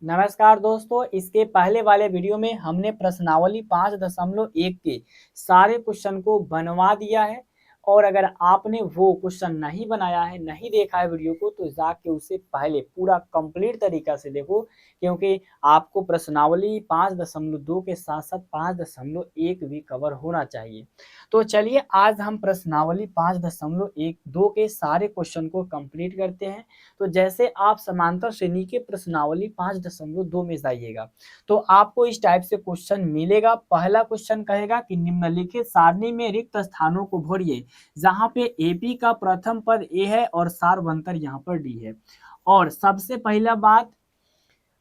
नमस्कार दोस्तों, इसके पहले वाले वीडियो में हमने प्रश्नावली 5.1 के सारे क्वेश्चन को बनवा दिया है। और अगर आपने वो क्वेश्चन नहीं बनाया है, नहीं देखा है वीडियो को, तो जाके उसे पहले पूरा कंप्लीट तरीका से देखो, क्योंकि आपको प्रश्नावली 5.2 के साथ साथ 5.1 भी कवर होना चाहिए। तो चलिए आज हम प्रश्नावली 5.1-2 के सारे क्वेश्चन को कंप्लीट करते हैं। तो जैसे आप समांतर श्रेणी के प्रश्नावली 5.2 में जाइएगा तो आपको इस टाइप से क्वेश्चन मिलेगा। पहला क्वेश्चन कहेगा कि निम्नलिखित सारणी में रिक्त स्थानों को भरिए, जहां पे एपी का प्रथम पद ए है और सारवंतर यहाँ पर डी है। और सबसे पहला बात,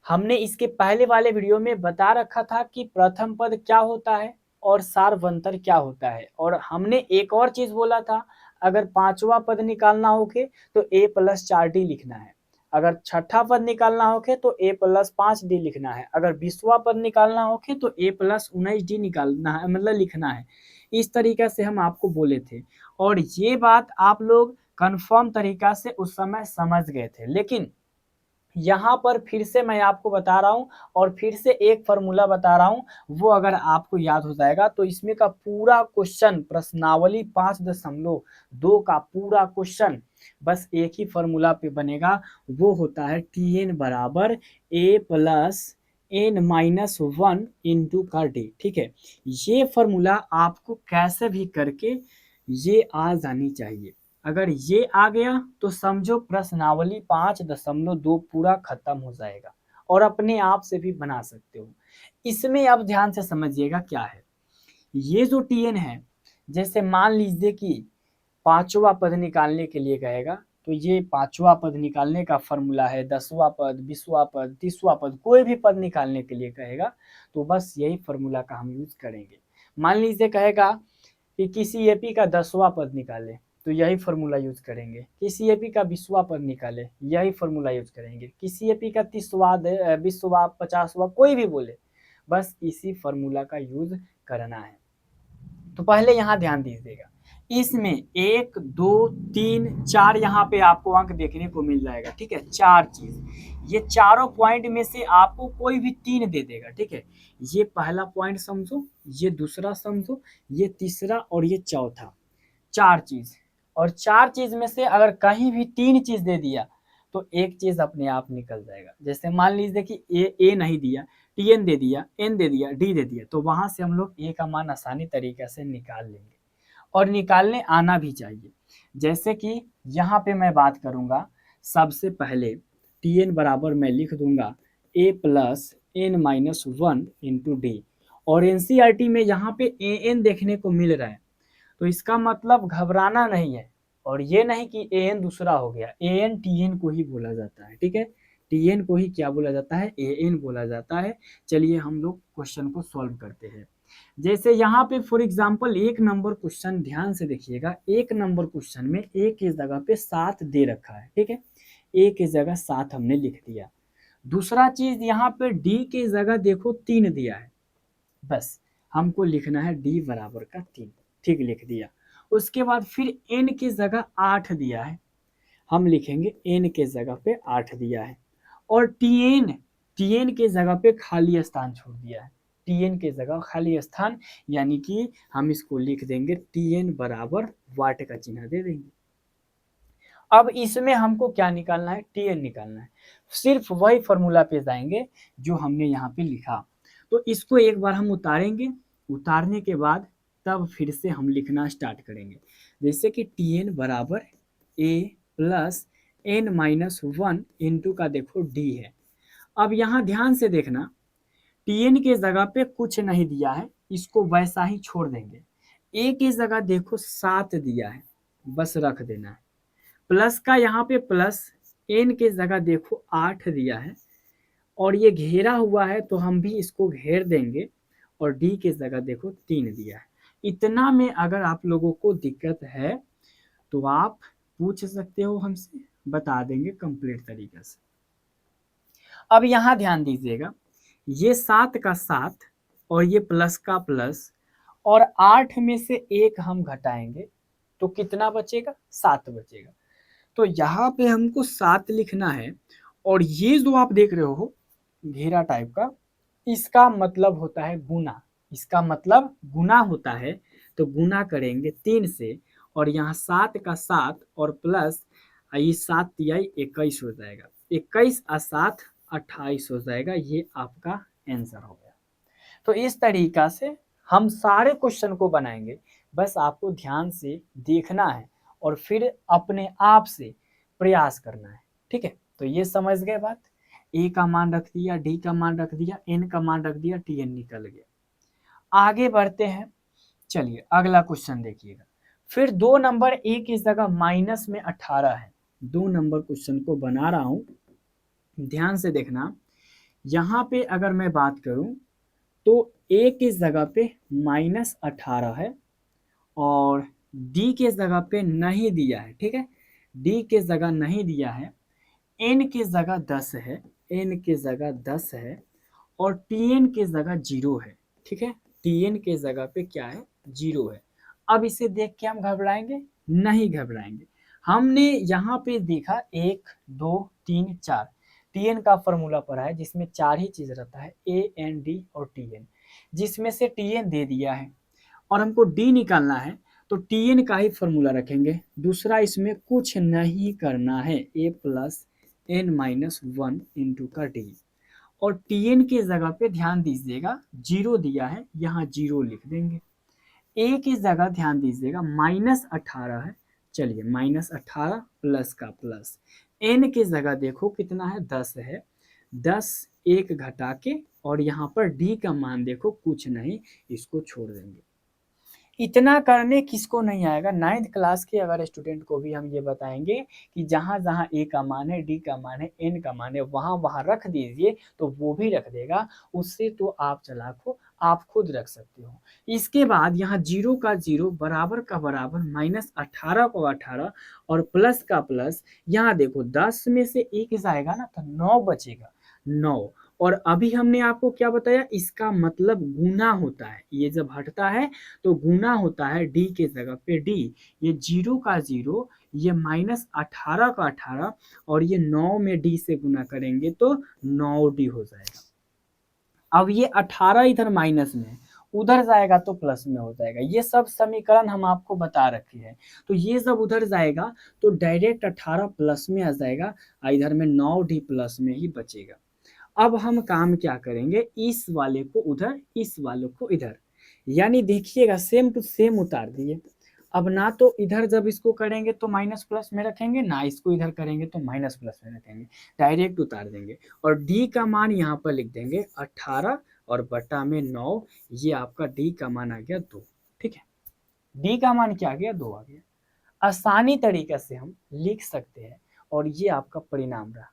हमने इसके पहले वाले वीडियो में बता रखा था कि प्रथम पद क्या होता है और सारवंतर क्या होता है। और हमने एक और चीज बोला था, अगर पांचवा पद निकालना होके तो a+4d लिखना है, अगर छठा पद निकालना होके तो a+5d लिखना है, अगर 20वां पद निकालना होके तो a+19d निकालना है, मतलब लिखना है। इस तरीके से हम आपको बोले थे और ये बात आप लोग कंफर्म तरीका से उस समय समझ गए थे। लेकिन यहाँ पर फिर से मैं आपको बता रहा हूँ और फिर से एक फॉर्मूला बता रहा हूँ, वो अगर आपको याद हो जाएगा तो इसमें का पूरा क्वेश्चन प्रश्नावली 5.2 का पूरा क्वेश्चन बस एक ही फॉर्मूला पे बनेगा। वो होता है Tn बराबर a+n-1 इंटू का डी। ठीक है, ये फॉर्मूला आपको कैसे भी करके ये आ जानी चाहिए। अगर ये आ गया तो समझो प्रश्नावली 5.2 पूरा खत्म हो जाएगा और अपने आप से भी बना सकते हो। इसमें अब ध्यान से समझिएगा क्या है। ये जो Tn है, जैसे मान लीजिए कि पांचवा पद निकालने के लिए कहेगा तो ये पांचवा पद निकालने का फॉर्मूला है। 10वां पद, 20वां पद, 30वां पद, कोई भी पद निकालने के लिए कहेगा तो बस यही फॉर्मूला का हम यूज करेंगे। मान लीजिए कहेगा कि किसी एपी का 10वां पद निकाले तो यही फॉर्मूला यूज करेंगे, किसी एपी का 20वां पद निकाले यही फॉर्मूला यूज करेंगे, किसी एपी का 30वां, 20वां, 50वां, कोई भी बोले, बस इसी फॉर्मूला का यूज करना है। तो पहले यहाँ ध्यान दीजिएगा, इसमें 1, 2, 3, 4 यहाँ पे आपको अंक देखने को मिल जाएगा। ठीक है, 4 चीज, ये चारों पॉइंट में से आपको कोई भी 3 दे देगा। ठीक है, ये पहला पॉइंट समझो, ये दूसरा समझो, ये तीसरा और ये चौथा, 4 चीज। और 4 चीज में से अगर कहीं भी 3 चीज दे दिया तो एक चीज अपने आप निकल जाएगा। जैसे मान लीजिए कि ए नहीं दिया, Tn दे दिया, n दे दिया, d दे दिया, तो वहां से हम लोग a का मान आसानी तरीके से निकाल लेंगे और निकालने आना भी चाहिए। जैसे कि यहाँ पे मैं बात करूंगा, सबसे पहले Tn बराबर मैं लिख दूंगा a+n-1 इंटू डी। और एनसीईआरटी में यहाँ पे an देखने को मिल रहा है, तो इसका मतलब घबराना नहीं है। और ये नहीं कि an दूसरा हो गया, an Tn को ही बोला जाता है। ठीक है, Tn को ही क्या बोला जाता है, an बोला जाता है। चलिए हम लोग क्वेश्चन को सॉल्व करते हैं। जैसे यहाँ पे फॉर एग्जांपल 1 नंबर क्वेश्चन ध्यान से देखिएगा, 1 नंबर क्वेश्चन में a की जगह पे 7 दे रखा है। ठीक है, a की जगह 7 हमने लिख दिया। दूसरा चीज यहाँ पे d की जगह देखो 3 दिया है, बस हमको लिखना है d बराबर का 3। ठीक, लिख दिया। उसके बाद फिर n की जगह 8 दिया है, हम लिखेंगे n के जगह पे 8 दिया है। और tn के जगह पे खाली स्थान छोड़ दिया है, tn के जगह खाली स्थान, यानी कि हम इसको लिख देंगे tn बराबर वाट का चिन्ह दे देंगे। अब इसमें हमको क्या निकालना है, tn निकालना है। सिर्फ वही फॉर्मूला पे जाएंगे जो हमने यहाँ पे लिखा। तो इसको एक बार हम उतारेंगे, उतारने के बाद तब फिर से हम लिखना स्टार्ट करेंगे। जैसे कि Tn बराबर a+n-1 इंटू का देखो d है। अब यहाँ ध्यान से देखना, Tn के जगह पे कुछ नहीं दिया है, इसको वैसा ही छोड़ देंगे। a की जगह देखो 7 दिया है, बस रख देना है। प्लस का यहाँ पे प्लस, n के जगह देखो 8 दिया है और ये घेरा हुआ है तो हम भी इसको घेर देंगे। और d के जगह देखो 3 दिया है। इतना में अगर आप लोगों को दिक्कत है तो आप पूछ सकते हो हमसे, बता देंगे कंप्लीट तरीके से। अब यहाँ ध्यान दीजिएगा, ये 7 का 7 और ये प्लस का प्लस और 8 में से 1 हम घटाएंगे तो कितना बचेगा, 7 बचेगा। तो यहाँ पे हमको 7 लिखना है। और ये जो आप देख रहे हो घेरा टाइप का, इसका मतलब होता है गुना, इसका मतलब गुना होता है। तो गुना करेंगे 3 से, और यहाँ 7 का 7 और प्लस ये 7 तिहाई 21 हो जाएगा, 21 और 7 28 हो जाएगा। ये आपका आंसर हो गया। तो इस तरीका से हम सारे क्वेश्चन को बनाएंगे, बस आपको ध्यान से देखना है और फिर अपने आप से प्रयास करना है। ठीक है, तो ये समझ गए बात। ए का मान रख दिया, डी का मान रख दिया, एन का मान रख दिया, टी एन निकल गया। आगे बढ़ते हैं, चलिए अगला क्वेश्चन देखिएगा। फिर 2 नंबर ए की जगह माइनस में 18 है। 2 नंबर क्वेश्चन को बना रहा हूं, ध्यान से देखना। यहाँ पे अगर मैं बात करूं तो ए की जगह पे -18 है और डी के जगह पे नहीं दिया है। ठीक है, डी के जगह नहीं दिया है, एन की जगह 10 है, एन की जगह 10 है और टी एन की जगह 0 है। ठीक है, टी एन के जगह पे क्या है, 0 है। अब इसे देख के हम घबराएंगे? नहीं घबराएंगे। हमने यहाँ पे देखा 1 2 3 4 टी एन का फॉर्मूला पढ़ा है जिसमें 4 ही चीज रहता है, ए एन डी और टी एन, जिसमें से टी एन दे दिया है और हमको डी निकालना है, तो टी एन का ही फॉर्मूला रखेंगे। दूसरा इसमें कुछ नहीं करना है, ए प्लस एन माइनस 1 इंटू का डी। और टी एन की जगह पे ध्यान दीजिएगा 0 दिया है, यहाँ 0 लिख देंगे। ए की जगह ध्यान दीजिएगा -18 है, चलिए -18 प्लस का प्लस। एन की जगह देखो कितना है, 10 है, 10 1 घटा के, और यहाँ पर डी का मान देखो कुछ नहीं, इसको छोड़ देंगे। इतना करने किसको नहीं आएगा? 9th क्लास के अगर स्टूडेंट को भी हम ये बताएंगे कि जहाँ जहाँ ए का मान है, डी का मान है, एन का मान है, वहाँ वहाँ रख दीजिए, तो वो भी रख देगा। उससे तो आप चालाक हो, आप खुद रख सकते हो। इसके बाद यहाँ 0 का 0 बराबर का बराबर, -18 को 18 और प्लस का प्लस। यहाँ देखो 10 में से 1 जाएगा ना तो 9 बचेगा, 9। और अभी हमने आपको क्या बताया, इसका मतलब गुना होता है। ये जब हटता है तो गुना होता है, डी के जगह पे डी, ये 0 का 0, ये -18 का 18 और ये 9 में डी से गुना करेंगे तो 9D हो जाएगा। अब ये 18 इधर माइनस में, उधर जाएगा तो प्लस में हो जाएगा। ये सब समीकरण हम आपको बता रखे हैं, तो ये सब उधर जाएगा तो डायरेक्ट 18 प्लस में आ जाएगा, इधर में 9D प्लस में ही बचेगा। अब हम काम क्या करेंगे, इस वाले को उधर, इस वाले को इधर, यानी देखिएगा सेम टू सेम उतार दिए। अब ना तो इधर जब इसको करेंगे तो माइनस प्लस में रखेंगे, ना इसको इधर करेंगे तो माइनस प्लस में रखेंगे, डायरेक्ट उतार देंगे। और डी का मान यहाँ पर लिख देंगे 18 और बटा में 9, ये आपका डी का मान आ गया 2। ठीक है, डी का मान क्या आ गया, 2 आ गया। आसानी तरीके से हम लिख सकते हैं और ये आपका परिणाम रहा।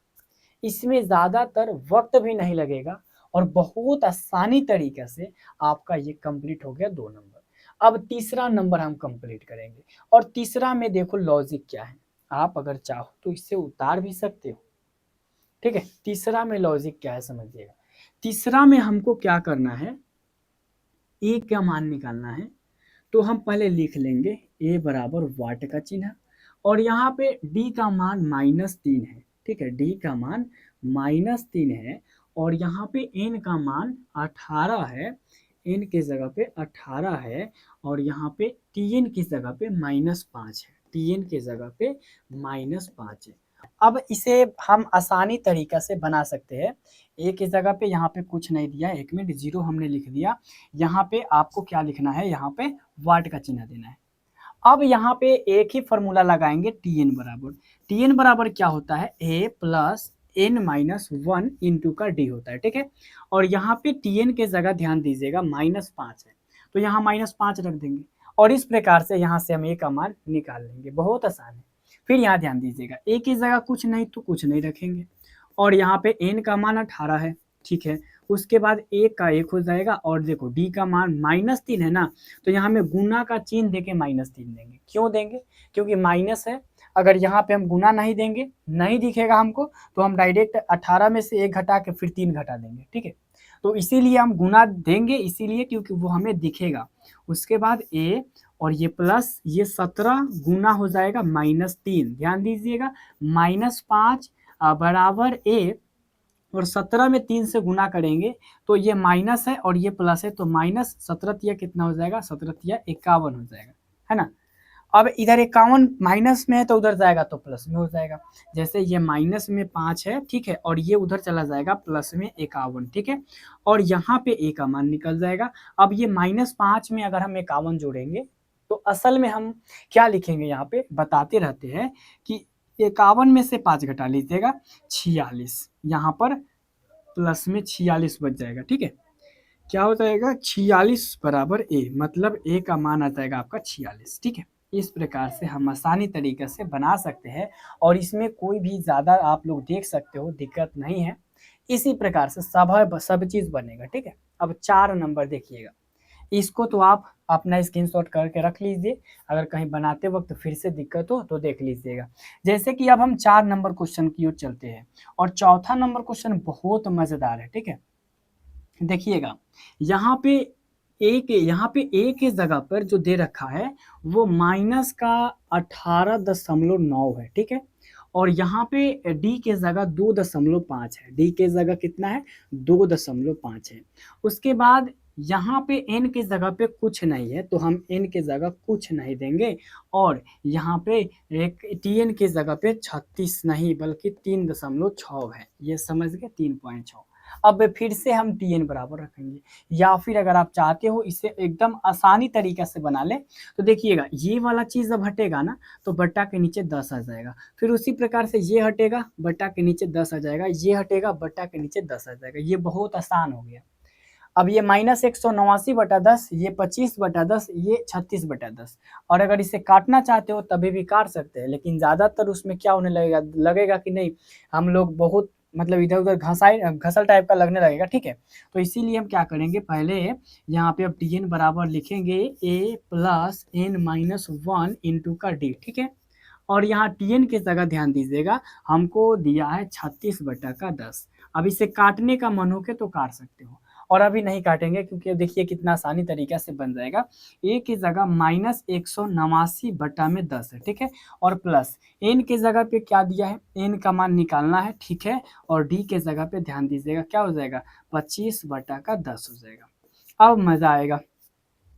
इसमें ज़्यादातर वक्त भी नहीं लगेगा और बहुत आसानी तरीके से आपका ये कंप्लीट हो गया 2 नंबर। अब तीसरा नंबर हम कंप्लीट करेंगे और तीसरा में देखो लॉजिक क्या है, आप अगर चाहो तो इससे उतार भी सकते हो। ठीक है, तीसरा में लॉजिक क्या है समझिएगा। तीसरा में हमको क्या करना है, ए का मान निकालना है, तो हम पहले लिख लेंगे ए बराबर वाट का चिन्ह और यहाँ पे डी का मान -3 है। ठीक है, डी का मान -3 है और यहाँ पे एन का मान 18 है, एन की जगह पे 18 है और यहाँ पे टी एन की जगह पे -5 है, टी एन की जगह पे -5 है। अब इसे हम आसानी तरीका से बना सकते हैं। ए की जगह पे यहाँ पे कुछ नहीं दिया, 1 मिनट, 0 हमने लिख दिया। यहाँ पे आपको क्या लिखना है, यहाँ पे वाट का चिन्ह देना है। अब यहाँ पे एक ही फॉर्मूला लगाएंगे, टी एन बराबर, टी एन बराबर क्या होता है, ए प्लस एन माइनस 1 इंटू का डी होता है। ठीक है, और यहाँ पे टी एन के जगह ध्यान दीजिएगा -5 है, तो यहाँ -5 रख देंगे और इस प्रकार से यहाँ से हम ए का मान निकाल लेंगे। बहुत आसान है। फिर यहाँ ध्यान दीजिएगा, ए की जगह कुछ नहीं तो कुछ नहीं रखेंगे और यहाँ पे एन का मान 18 है। ठीक है, उसके बाद एक का 1 हो जाएगा और देखो डी का मान -3 है ना, तो यहाँ में गुना का चिन्ह देके -3 देंगे। क्यों देंगे, क्योंकि माइनस है। अगर यहाँ पे हम गुना नहीं देंगे, नहीं दिखेगा हमको, तो हम डायरेक्ट 18 में से 1 घटा के फिर 3 घटा देंगे। ठीक है, तो इसीलिए हम गुना देंगे, इसीलिए क्योंकि वो हमें दिखेगा। उसके बाद ए और ये प्लस, ये 17 गुना हो जाएगा -3, ध्यान दीजिएगा, -5 बराबर ए और 17 में 3 से गुना करेंगे तो ये माइनस है और ये प्लस है, तो माइनस 17 कितना हो जाएगा, 17 51 हो जाएगा, है ना। अब इधर 51 माइनस में है तो उधर जाएगा तो प्लस में हो जाएगा। जैसे ये माइनस में 5 है, ठीक है, और ये उधर चला जाएगा प्लस में 51, ठीक है, और यहाँ पे ए का मान निकल जाएगा। अब ये -5 में अगर हम 51 जोड़ेंगे तो असल में हम क्या लिखेंगे, यहाँ पे बताते रहते हैं कि 51 में से 5 घटा लीजिएगा 46, यहाँ पर प्लस में 46 बच जाएगा, ठीक है। क्या हो जाएगा, 46 बराबर ए, मतलब ए का मान आ जाएगा आपका 46, ठीक है। इस प्रकार से हम आसानी तरीके से बना सकते हैं और इसमें कोई भी ज़्यादा आप लोग देख सकते हो दिक्कत नहीं है। इसी प्रकार से सब चीज़ बनेगा, ठीक है। अब 4 नंबर देखिएगा, इसको तो आप अपना स्क्रीनशॉट करके रख लीजिए, अगर कहीं बनाते वक्त फिर से दिक्कत हो तो देख लीजिएगा। जैसे कि अब हम 4 नंबर क्वेश्चन की ओर चलते हैं और चौथा नंबर क्वेश्चन बहुत मज़ेदार है, ठीक है। देखिएगा, यहाँ पे ए के जगह पर जो दे रखा है वो माइनस का 18.9 है, ठीक है, और यहाँ पे डी के जगह 2.5 है, डी के जगह कितना है, 2.5 है। उसके बाद यहाँ पे एन के जगह पे कुछ नहीं है तो हम एन के जगह कुछ नहीं देंगे, और यहाँ पे एक टी एन के जगह पे 36 नहीं बल्कि 3.6 है, ये समझ गए, 3.6। अब फिर से हम टी एन बराबर रखेंगे, या फिर अगर आप चाहते हो इसे एकदम आसानी तरीके से बना ले तो देखिएगा, ये वाला चीज़ जब हटेगा ना तो बट्टा के नीचे 10 आ जाएगा, फिर उसी प्रकार से ये हटेगा बट्टा के नीचे 10 आ जाएगा, ये हटेगा बट्टा के नीचे 10 आ जाएगा। ये बहुत आसान हो गया। अब ये -189/10, ये 25/10, ये 36/10, और अगर इसे काटना चाहते हो तभी भी काट सकते हैं, लेकिन ज़्यादातर उसमें क्या होने लगेगा कि नहीं, हम लोग बहुत मतलब इधर-उधर घसल टाइप का लगने लगेगा, ठीक है। तो इसीलिए हम क्या करेंगे, पहले यहाँ पे अब Tn बराबर लिखेंगे a प्लस n-1 इंटू का d, ठीक है। और यहाँ Tn की जगह ध्यान दीजिएगा, हमको दिया है 36/10। अब इसे काटने का मन हो के तो काट सकते हो, और अभी नहीं काटेंगे क्योंकि देखिए कितना आसानी तरीके से बन जाएगा। ए की जगह -189/10 है, ठीक है, और प्लस एन की जगह पे क्या दिया है, एन का मान निकालना है, ठीक है, और डी के जगह पे ध्यान दीजिएगा क्या हो जाएगा, 25/10 हो जाएगा। अब मजा आएगा,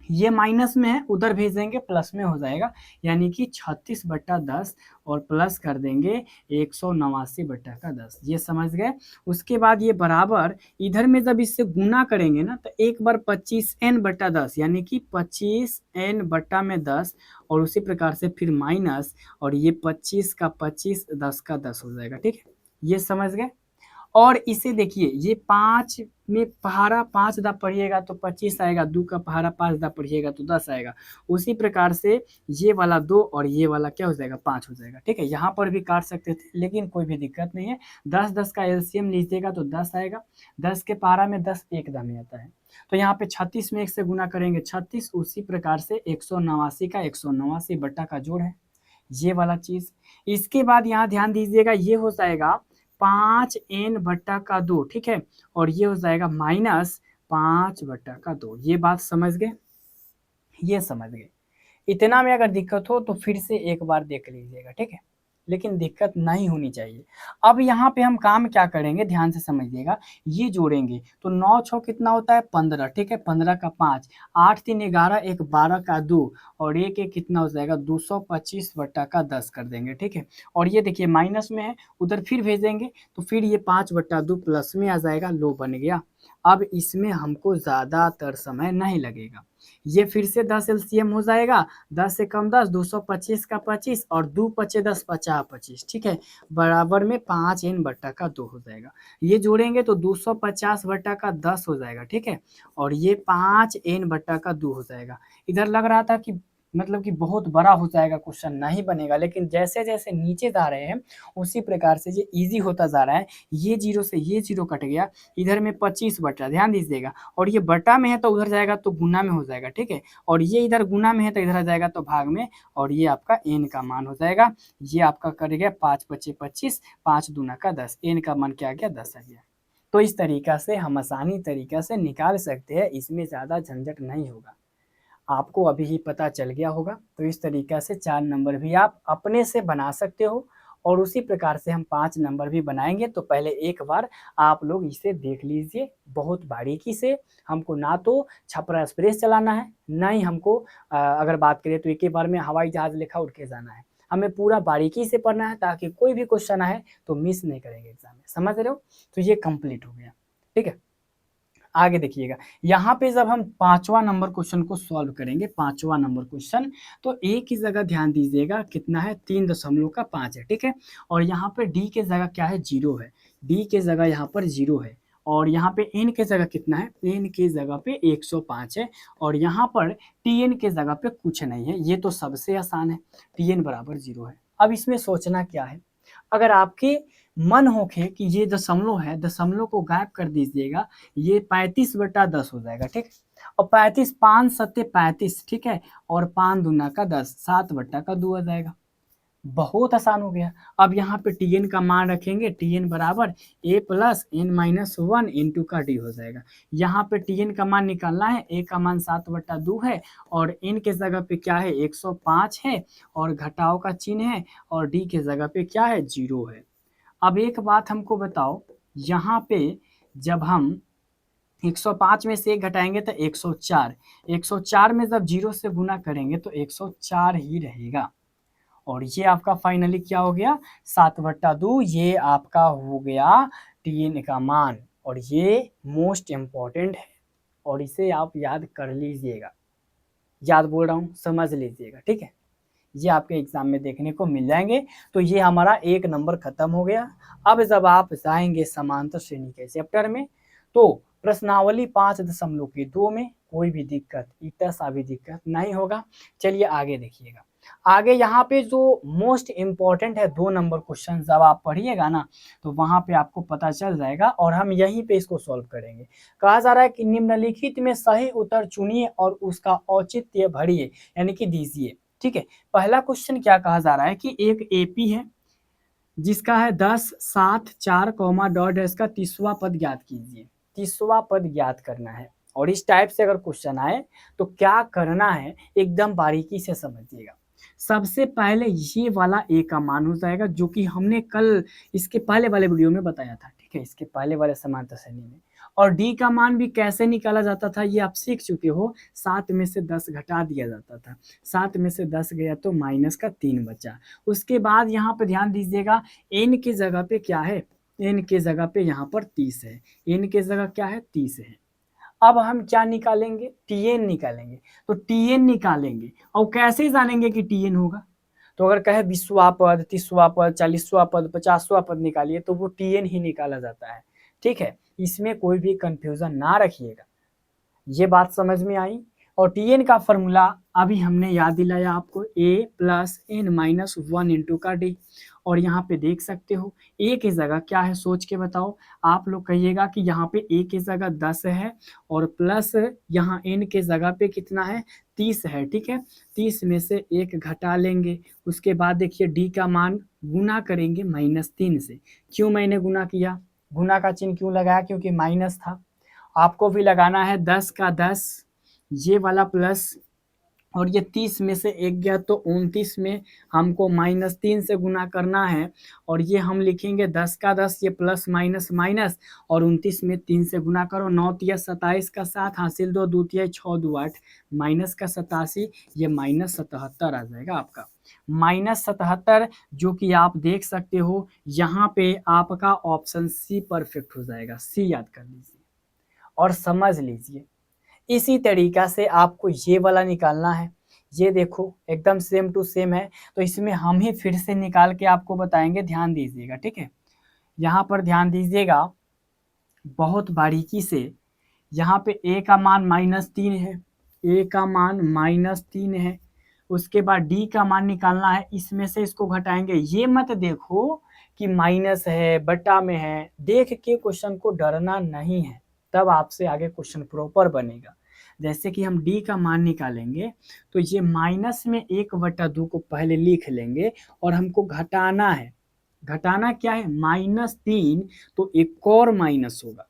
ये माइनस में है उधर भेज देंगे प्लस में हो जाएगा, यानी कि 36/10 और प्लस कर देंगे 189/10, ये समझ गए। उसके बाद ये बराबर इधर में जब इससे गुना करेंगे ना तो एक बार 25n/10 यानी कि 25n/10, और उसी प्रकार से फिर माइनस, और ये 25 का 25, 10 का 10 हो जाएगा, ठीक है, ये समझ गए। और इसे देखिए, ये 5 में पहाड़ा 5 दा पढ़िएगा तो 25 आएगा, 2 का पहाड़ा 5 दा पढ़िएगा तो 10 आएगा। उसी प्रकार से ये वाला 2 और ये वाला क्या हो जाएगा, 5 हो जाएगा, ठीक है। यहाँ पर भी काट सकते थे लेकिन कोई भी दिक्कत नहीं है। 10-10 का एलसीएम लीजिएगा तो 10 आएगा, 10 के पहाड़ा में 10 एकदम ही आता है, तो यहाँ पे 36 में 1 से गुना करेंगे 36, उसी प्रकार से 189 का 189 बट्टा का जोड़ है, ये वाला चीज़। इसके बाद यहाँ ध्यान दीजिएगा, ये हो जाएगा 5n/2, ठीक है, और ये हो जाएगा -5/2। ये बात समझ गए, ये समझ गए। इतना में अगर दिक्कत हो तो फिर से एक बार देख लीजिएगा, ठीक है, लेकिन दिक्कत नहीं होनी चाहिए। अब यहाँ पे हम काम क्या करेंगे, ध्यान से समझिएगा, ये जोड़ेंगे तो 9 6 कितना होता है, 15, ठीक है, 15 का 5, 8 3 11, 1 12 का 2, और 1 1 कितना हो जाएगा, 225/10 कर देंगे, ठीक है। और ये देखिए माइनस में है, उधर फिर भेजेंगे तो फिर ये 5/2 प्लस में आ जाएगा, लो बन गया। अब इसमें हमको ज़्यादातर समय नहीं लगेगा, ये फिर से 10 एलसीएम हो जाएगा, 10 से कम 10, 225 का 25, और 2 पचे 10, 50 25, ठीक है, बराबर में 5n/2 हो जाएगा। ये जोड़ेंगे तो 250/10 हो जाएगा, ठीक है, और ये 5n/2 हो जाएगा। इधर लग रहा था कि मतलब कि बहुत बड़ा हो जाएगा, क्वेश्चन नहीं बनेगा, लेकिन जैसे जैसे नीचे जा रहे हैं उसी प्रकार से ये ईजी होता जा रहा है। ये जीरो से ये जीरो कट गया, इधर में 25 बटा, ध्यान दीजिएगा, और ये बटा में है तो उधर जाएगा तो गुना में हो जाएगा, ठीक है, और ये इधर गुना में है तो इधर आ जाएगा तो भाग में, और ये आपका एन का मान हो जाएगा। ये आपका कर गया 5 पचे 25, 5 दूना का 10, एन का मान क्या आ गया, 10 आ गया। तो इस तरीका से हम आसानी तरीका से निकाल सकते हैं, इसमें ज़्यादा झंझट नहीं होगा। आपको अभी ही पता चल गया होगा, तो इस तरीका से 4 नंबर भी आप अपने से बना सकते हो और उसी प्रकार से हम 5 नंबर भी बनाएंगे। तो पहले एक बार आप लोग इसे देख लीजिए बहुत बारीकी से। हमको ना तो छपरा एक्सप्रेस चलाना है, ना ही हमको अगर बात करें तो एक ही बार में हवाई जहाज लेखा उड़ के जाना है। हमें पूरा बारीकी से पढ़ना है ताकि कोई भी क्वेश्चन आए तो मिस नहीं करेंगे एग्जाम में। समझ रहे हो? तो ये कंप्लीट हो गया। ठीक है, आगे देखिएगा। यहाँ पे जब हम 5वां नंबर क्वेश्चन को सॉल्व करेंगे, 5वां नंबर क्वेश्चन, तो एक ही जगह ध्यान दीजिएगा कितना है, 3.5 है। ठीक है, और यहाँ पे डी के जगह क्या है, 0 है। डी के जगह यहाँ पर 0 है। और यहाँ पे एन के जगह कितना है, एन के जगह पे 105 है। और यहाँ पर टी एन के जगह पे कुछ नहीं है। ये तो सबसे आसान है, टी एन बराबर 0 है। अब इसमें सोचना क्या है, अगर आपके मन होके कि ये दशमलव है, दशमलव को गायब कर दीजिएगा, ये 35/10 हो जाएगा। ठीक, और 35 5 सत्ते 35, ठीक है, और 5 दूना का 10, 7/2 आ जाएगा। बहुत आसान हो गया। अब यहाँ पे टी एन का मान रखेंगे, टी एन बराबर a plus n minus 1 into का डी हो जाएगा। यहाँ पे टी एन का मान निकालना है, ए का मान 7/2 है, और एन के जगह पे क्या है 105 है, और घटाव का चिन्ह है, और डी के जगह पे क्या है 0 है। अब एक बात हमको बताओ, यहाँ पे जब हम 105 में से 1 घटाएंगे तो 104, 104 में जब 0 से गुना करेंगे तो 104 ही रहेगा। और ये आपका फाइनली क्या हो गया, 7/2। ये आपका हो गया टी एन का मान, और ये मोस्ट इम्पॉर्टेंट है, और इसे आप याद कर लीजिएगा। याद बोल रहा हूँ, समझ लीजिएगा। ठीक है, ये आपके एग्जाम में देखने को मिल जाएंगे। तो ये हमारा 1 नंबर खत्म हो गया। अब जब आप जाएंगे समांतर श्रेणी के चैप्टर में, तो प्रश्नावली 5.2 में कोई भी दिक्कत, इतना सा भी दिक्कत नहीं होगा। चलिए आगे देखिएगा। आगे यहाँ पे जो मोस्ट इम्पॉर्टेंट है 2 नंबर क्वेश्चन, जब आप पढ़िएगा ना तो वहां पे आपको पता चल जाएगा, और हम यहीं पे इसको सॉल्व करेंगे। कहा जा रहा है कि निम्नलिखित में सही उत्तर चुनिए और उसका औचित्य भरिए, यानी कि दीजिए। ठीक है, पहला क्वेश्चन क्या कहा जा रहा है कि एक एपी है जिसका है 10 7 4 डॉट डैश का 30वां पद ज्ञात कीजिए। 30वां पद ज्ञात करना है, और इस टाइप से अगर क्वेश्चन आए तो क्या करना है एकदम बारीकी से समझिएगा। सबसे पहले ये वाला ए का मान हो जाएगा, जो कि हमने कल इसके पहले वाले वीडियो में बताया था। ठीक है, इसके पहले वाले समांतर श्रेणी में। और डी का मान भी कैसे निकाला जाता था ये आप सीख चुके हो, 7 में से 10 घटा दिया जाता था। 7 में से 10 गया तो माइनस का 3 बचा। उसके बाद यहाँ पे ध्यान दीजिएगा, एन की जगह पे क्या है, एन के जगह पे यहाँ पर 30 है। एन के जगह क्या है 30 है। अब हम क्या निकालेंगे, टी एन निकालेंगे। तो टी एन निकालेंगे, और कैसे जानेंगे कि टी एन होगा, तो अगर कहे 20वां पद, 30वां पद, 40वां पद, 50वां पद निकालिए, तो वो टी एन ही निकाला जाता है। ठीक है, इसमें कोई भी कंफ्यूजन ना रखिएगा। ये बात समझ में आई। और टी एन का फॉर्मूला अभी हमने याद दिलाया आपको, ए प्लस एन माइनस 1 इंटू का डी। और यहाँ पे देख सकते हो ए की जगह क्या है, सोच के बताओ। आप लोग कहिएगा कि यहाँ पे ए की जगह 10 है, और प्लस यहाँ एन के जगह पे कितना है 30 है। ठीक है, 30 में से 1 घटा लेंगे। उसके बाद देखिए डी का मान गुना करेंगे -3 से। क्यों मैंने गुना किया, गुना का चिन्ह क्यों लगाया, क्योंकि माइनस था। आपको भी लगाना है 10 का 10, ये वाला प्लस, और ये 30 में से 1 गया तो 29 में हमको -3 से गुना करना है। और ये हम लिखेंगे 10 का 10, ये प्लस माइनस माइनस, और 29 में 3 से गुना करो, 9 तिया 27 का 7 हासिल 2, 2 तिया 6 2 8, माइनस का 87, ये -77 आ जाएगा आपका। -77, जो कि आप देख सकते हो यहाँ पे आपका ऑप्शन सी परफेक्ट हो जाएगा। सी याद कर लीजिए और समझ लीजिए। इसी तरीका से आपको ये वाला निकालना है। ये देखो एकदम सेम टू सेम है, तो इसमें हम ही फिर से निकाल के आपको बताएंगे, ध्यान दीजिएगा। ठीक है, यहाँ पर ध्यान दीजिएगा बहुत बारीकी से। यहाँ पे ए का मान -3 है, ए का मान -3 है। उसके बाद डी का मान निकालना है, इसमें से इसको घटाएंगे। ये मत देखो कि माइनस है बटा में है, देख के क्वेश्चन को डरना नहीं है, तब आपसे आगे क्वेश्चन प्रॉपर बनेगा। जैसे कि हम डी का मान निकालेंगे, तो ये माइनस में 1/2 को पहले लिख लेंगे, और हमको घटाना है। घटाना क्या है, -3, तो एक और माइनस होगा।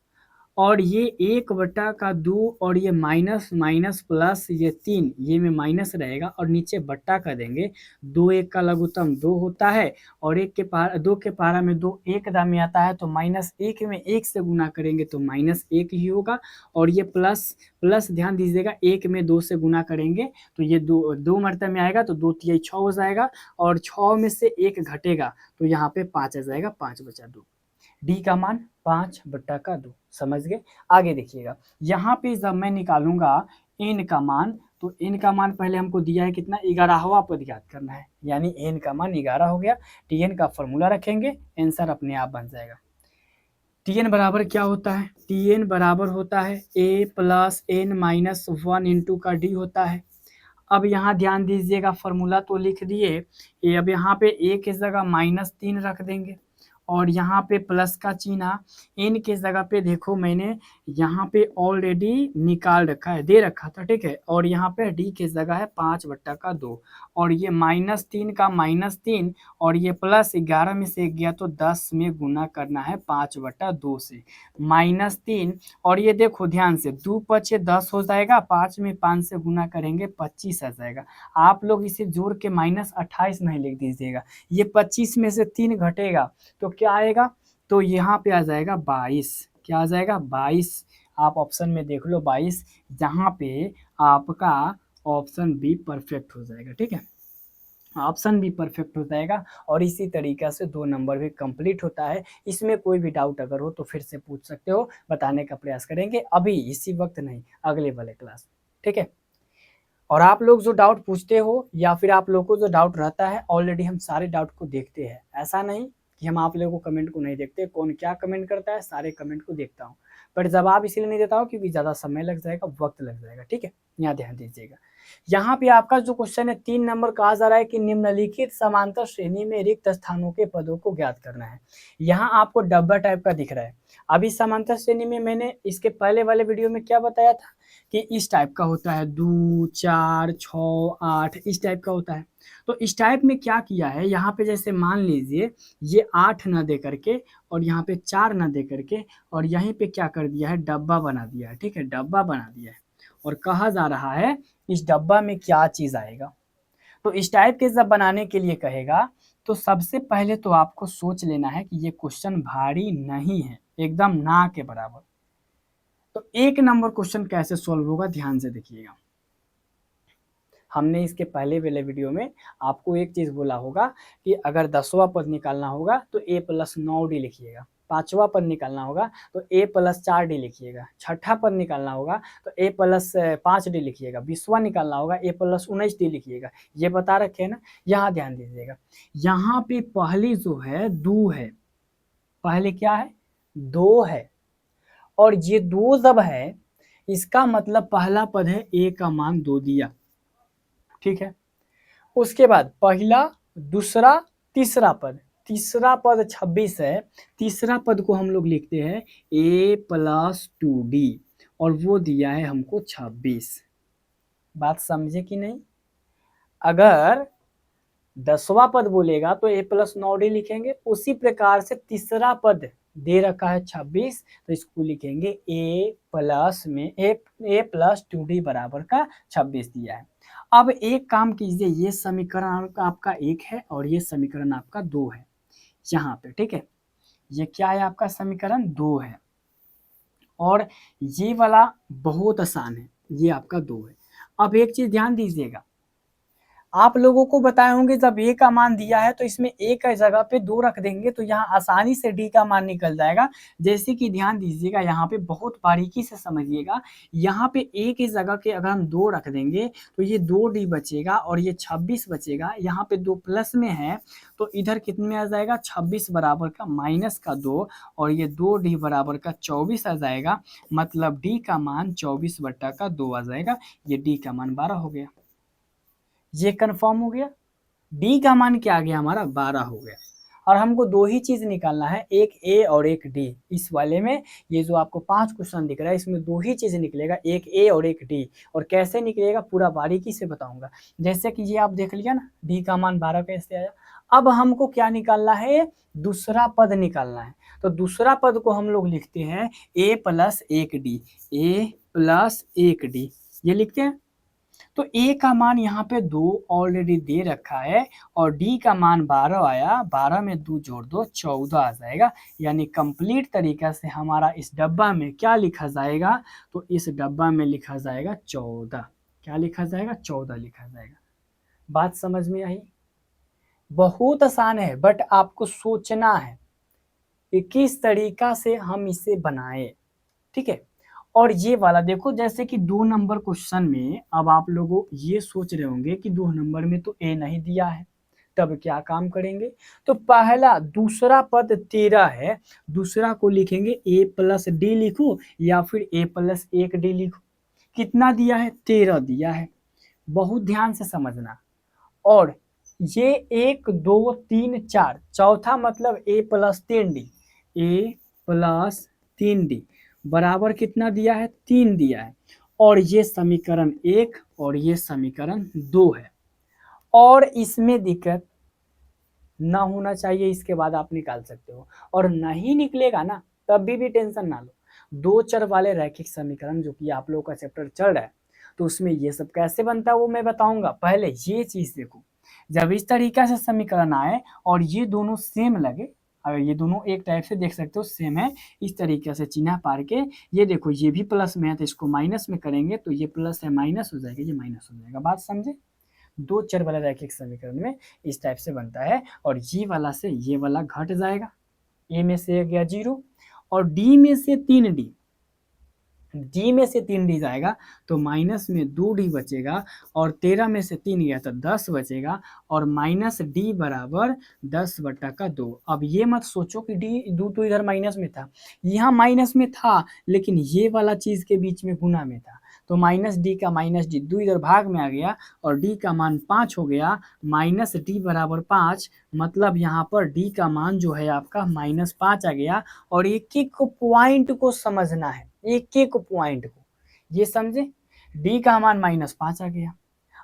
और ये 1/2 और ये माइनस माइनस प्लस ये 3, ये में माइनस रहेगा और नीचे बट्टा कर देंगे। 2 1 का लघुत्तम 2 होता है और 2 के पहाड़ा में 2 एक दाम में आता है, तो -1 में 1 से गुना करेंगे तो -1 ही होगा। और ये प्लस प्लस ध्यान दीजिएगा, 1 में 2 से गुना करेंगे तो ये 2 मरतबे में आएगा, तो 2 तिहाई 6 हो जाएगा और 6 में से 1 घटेगा तो यहाँ पे 5 आ जाएगा, 5 बचा 2। डी का मान 5/2, समझ गए। आगे देखिएगा, यहाँ पे जब मैं निकालूंगा एन का मान, तो एन का मान पहले हमको दिया है कितना, 11वां पद याद करना है, यानी एन का मान 11 हो गया। टीएन का फॉर्मूला रखेंगे, आंसर अपने आप बन जाएगा। टीएन बराबर क्या होता है, टीएन बराबर होता है ए प्लस एन माइनस 1 इंटू का डी होता है। अब यहाँ ध्यान दीजिएगा, फॉर्मूला तो लिख दिए, ये अब यहाँ पे ए की जगह -3 रख देंगे और यहाँ पे प्लस का चिन्ह, एन के जगह पे देखो मैंने यहाँ पे ऑलरेडी निकाल रखा है, दे रखा था, ठीक है। और यहाँ पे डी के जगह है 5/2 और ये -3 का -3 और ये +11 में से गया तो 10 में गुना करना है 5/2 से, -3 और ये देखो ध्यान से 2 पचे 10 हो जाएगा, 5 में 5 से गुना करेंगे 25 आ जाएगा। आप लोग इसे जोड़ के -28 नहीं लिख दीजिएगा, ये 25 में से 3 घटेगा तो क्या आएगा, तो यहाँ पे आ जाएगा 22। क्या आ जाएगा 22, आप ऑप्शन में देख लो 22, जहाँ पे आपका ऑप्शन बी परफेक्ट हो जाएगा, ठीक है। ऑप्शन भी परफेक्ट हो जाएगा और इसी तरीके से 2 नंबर भी कंप्लीट होता है। इसमें कोई भी डाउट अगर हो तो फिर से पूछ सकते हो, बताने का प्रयास करेंगे, अभी इसी वक्त नहीं, अगले वाले क्लास, ठीक है। और आप लोग जो डाउट पूछते हो या फिर आप लोगों को जो डाउट रहता है, ऑलरेडी हम सारे डाउट को देखते हैं, ऐसा नहीं कि हम आप लोगों को कमेंट को नहीं देखते, कौन क्या कमेंट करता है सारे कमेंट को देखता हूँ, पर जवाब इसीलिए नहीं देता हूँ क्योंकि ज़्यादा समय लग जाएगा, वक्त लग जाएगा, ठीक है। यहाँ ध्यान दीजिएगा, यहाँ पे आपका जो क्वेश्चन है 3 नंबर कहा जा रहा है कि निम्नलिखित समांतर श्रेणी में रिक्त स्थानों के पदों को ज्ञात करना है। यहाँ आपको डब्बा टाइप का दिख रहा है। अभी समांतर श्रेणी में मैंने इसके पहले वाले वीडियो में क्या बताया था कि इस टाइप का होता है, 2 4 6 8 इस टाइप का होता है। तो इस टाइप में क्या किया है, यहाँ पे जैसे मान लीजिए ये 8 न दे करके और यहाँ पे 4 न दे करके और यहीं पे क्या कर दिया है, डब्बा बना दिया है, ठीक है, डब्बा बना दिया है और कहा जा रहा है इस डब्बा में क्या चीज आएगा। तो इस टाइप के जब बनाने के लिए कहेगा तो सबसे पहले तो आपको सोच लेना है कि ये क्वेश्चन भारी नहीं है, एकदम ना के बराबर। तो 1 नंबर क्वेश्चन कैसे सॉल्व होगा, ध्यान से देखिएगा। हमने इसके पहले वाले वीडियो में आपको एक चीज बोला होगा कि अगर 10वां पद निकालना होगा तो a + 9d लिखिएगा, 5वां पद निकालना होगा तो a + 4d लिखिएगा, 6ठा पद निकालना होगा तो a + 5d लिखिएगा, 20वां निकालना होगा a + 19d लिखिएगा। ये बता रखे हैं ना। यहाँ ध्यान दीजिएगा, यहाँ पे पहली जो है 2 है, पहले क्या है 2 है और ये 2 जब है इसका मतलब पहला पद है a का मान 2 दिया, ठीक है। उसके बाद पहला दूसरा तीसरा पद, तीसरा पद 26 है, तीसरा पद को हम लोग लिखते हैं a + 2d और वो दिया है हमको 26। बात समझे कि नहीं। अगर 10वां पद बोलेगा तो a + 9d लिखेंगे, उसी प्रकार से तीसरा पद दे रखा है 26 तो इसको लिखेंगे a + 2d बराबर का 26 दिया है। अब एक काम कीजिए, ये समीकरण आपका 1 है और ये समीकरण आपका 2 है यहाँ पे, ठीक है। ये क्या है आपका समीकरण 2 है और ये वाला बहुत आसान है, ये आपका 2 है। अब एक चीज ध्यान दीजिएगा, आप लोगों को बताए होंगे जब a का मान दिया है तो इसमें a का जगह पे 2 रख देंगे तो यहाँ आसानी से d का मान निकल जाएगा। जैसे कि ध्यान दीजिएगा, यहाँ पे बहुत बारीकी से समझिएगा, यहाँ पे a की जगह के अगर हम 2 रख देंगे तो ये 2d बचेगा और ये 26 बचेगा। यहाँ पे 2 प्लस में है तो इधर कितने में आ जाएगा, 26 बराबर का -2 और ये 2d बराबर का 24 आ जाएगा। मतलब d का मान 24/2 आ जाएगा। ये d का मान 12 हो गया, ये कंफर्म हो गया। डी का मान क्या आ गया हमारा 12 हो गया। और हमको 2 ही चीज निकालना है, एक ए और एक डी। इस वाले में ये जो आपको 5 क्वेश्चन दिख रहा है इसमें 2 ही चीज निकलेगा, एक ए और एक डी। और कैसे निकलेगा पूरा बारीकी से बताऊंगा। जैसे कि ये आप देख लिया ना, डी का मान 12 कैसे आया। अब हमको क्या निकालना है, दूसरा पद निकालना है। तो दूसरा पद को हम लोग लिखते हैं a प्लस 1d, a+1d, ये लिखते हैं। तो a का मान यहाँ पे 2 ऑलरेडी दे रखा है और d का मान 12 आया, 12 में 2 जोड़ दो 14 आ जाएगा। यानी कंप्लीट तरीका से हमारा इस डब्बा में क्या लिखा जाएगा, तो इस डब्बा में लिखा जाएगा 14। क्या लिखा जाएगा, 14 लिखा जाएगा। बात समझ में आई? बहुत आसान है, बट आपको सोचना है कि किस तरीका से हम इसे बनाए, ठीक है। और ये वाला देखो, जैसे कि 2 नंबर क्वेश्चन में अब आप लोगों ये सोच रहे होंगे कि 2 नंबर में तो ए नहीं दिया है, तब क्या काम करेंगे। तो पहला दूसरा पद 13 है, दूसरा को लिखेंगे a+d लिखो या फिर a+1d लिखो। कितना दिया है, 13 दिया है। बहुत ध्यान से समझना। और ये 1 2 3 4, चौथा मतलब a+3d, a+3d बराबर कितना दिया है, 3 दिया है। और ये समीकरण 1 और ये समीकरण 2 है। और इसमें दिक्कत ना होना चाहिए, इसके बाद आप निकाल सकते हो। और नहीं निकलेगा ना, तब भी टेंशन ना लो। 2 चर वाले रैखिक समीकरण जो कि आप लोगों का चैप्टर चल रहा है, तो उसमें ये सब कैसे बनता है वो मैं बताऊंगा। पहले ये चीज देखो, जब इस तरीका से समीकरण आए और ये दोनों सेम लगे, अगर ये दोनों एक टाइप से देख सकते हो सेम है, इस तरीके से चिन्ह पार के, ये देखो ये भी प्लस में है तो इसको माइनस में करेंगे तो ये प्लस है माइनस हो जाएगा, ये माइनस हो जाएगा। बात समझे? 2 चर वाला रैखिक समीकरण में इस टाइप से बनता है। और ये वाला से ये वाला घट जाएगा, ए में से गया 0 और डी में से 3d, डी में से 3d जाएगा तो माइनस में 2d बचेगा और 13 में से 3 गया तो 10 बचेगा और माइनस डी बराबर 10/2। अब ये मत सोचो कि डी 2 तो इधर माइनस में था, यहाँ माइनस में था लेकिन ये वाला चीज के बीच में गुना में था, तो माइनस डी का माइनस डी 2 इधर भाग में आ गया और डी का मान 5 हो गया, माइनस डी बराबर 5, मतलब यहाँ पर डी का मान जो है आपका -5 आ गया। और एक एक पॉइंट को समझना है, एक एक पॉइंट को, ये समझे। डी का मान -5 आ गया।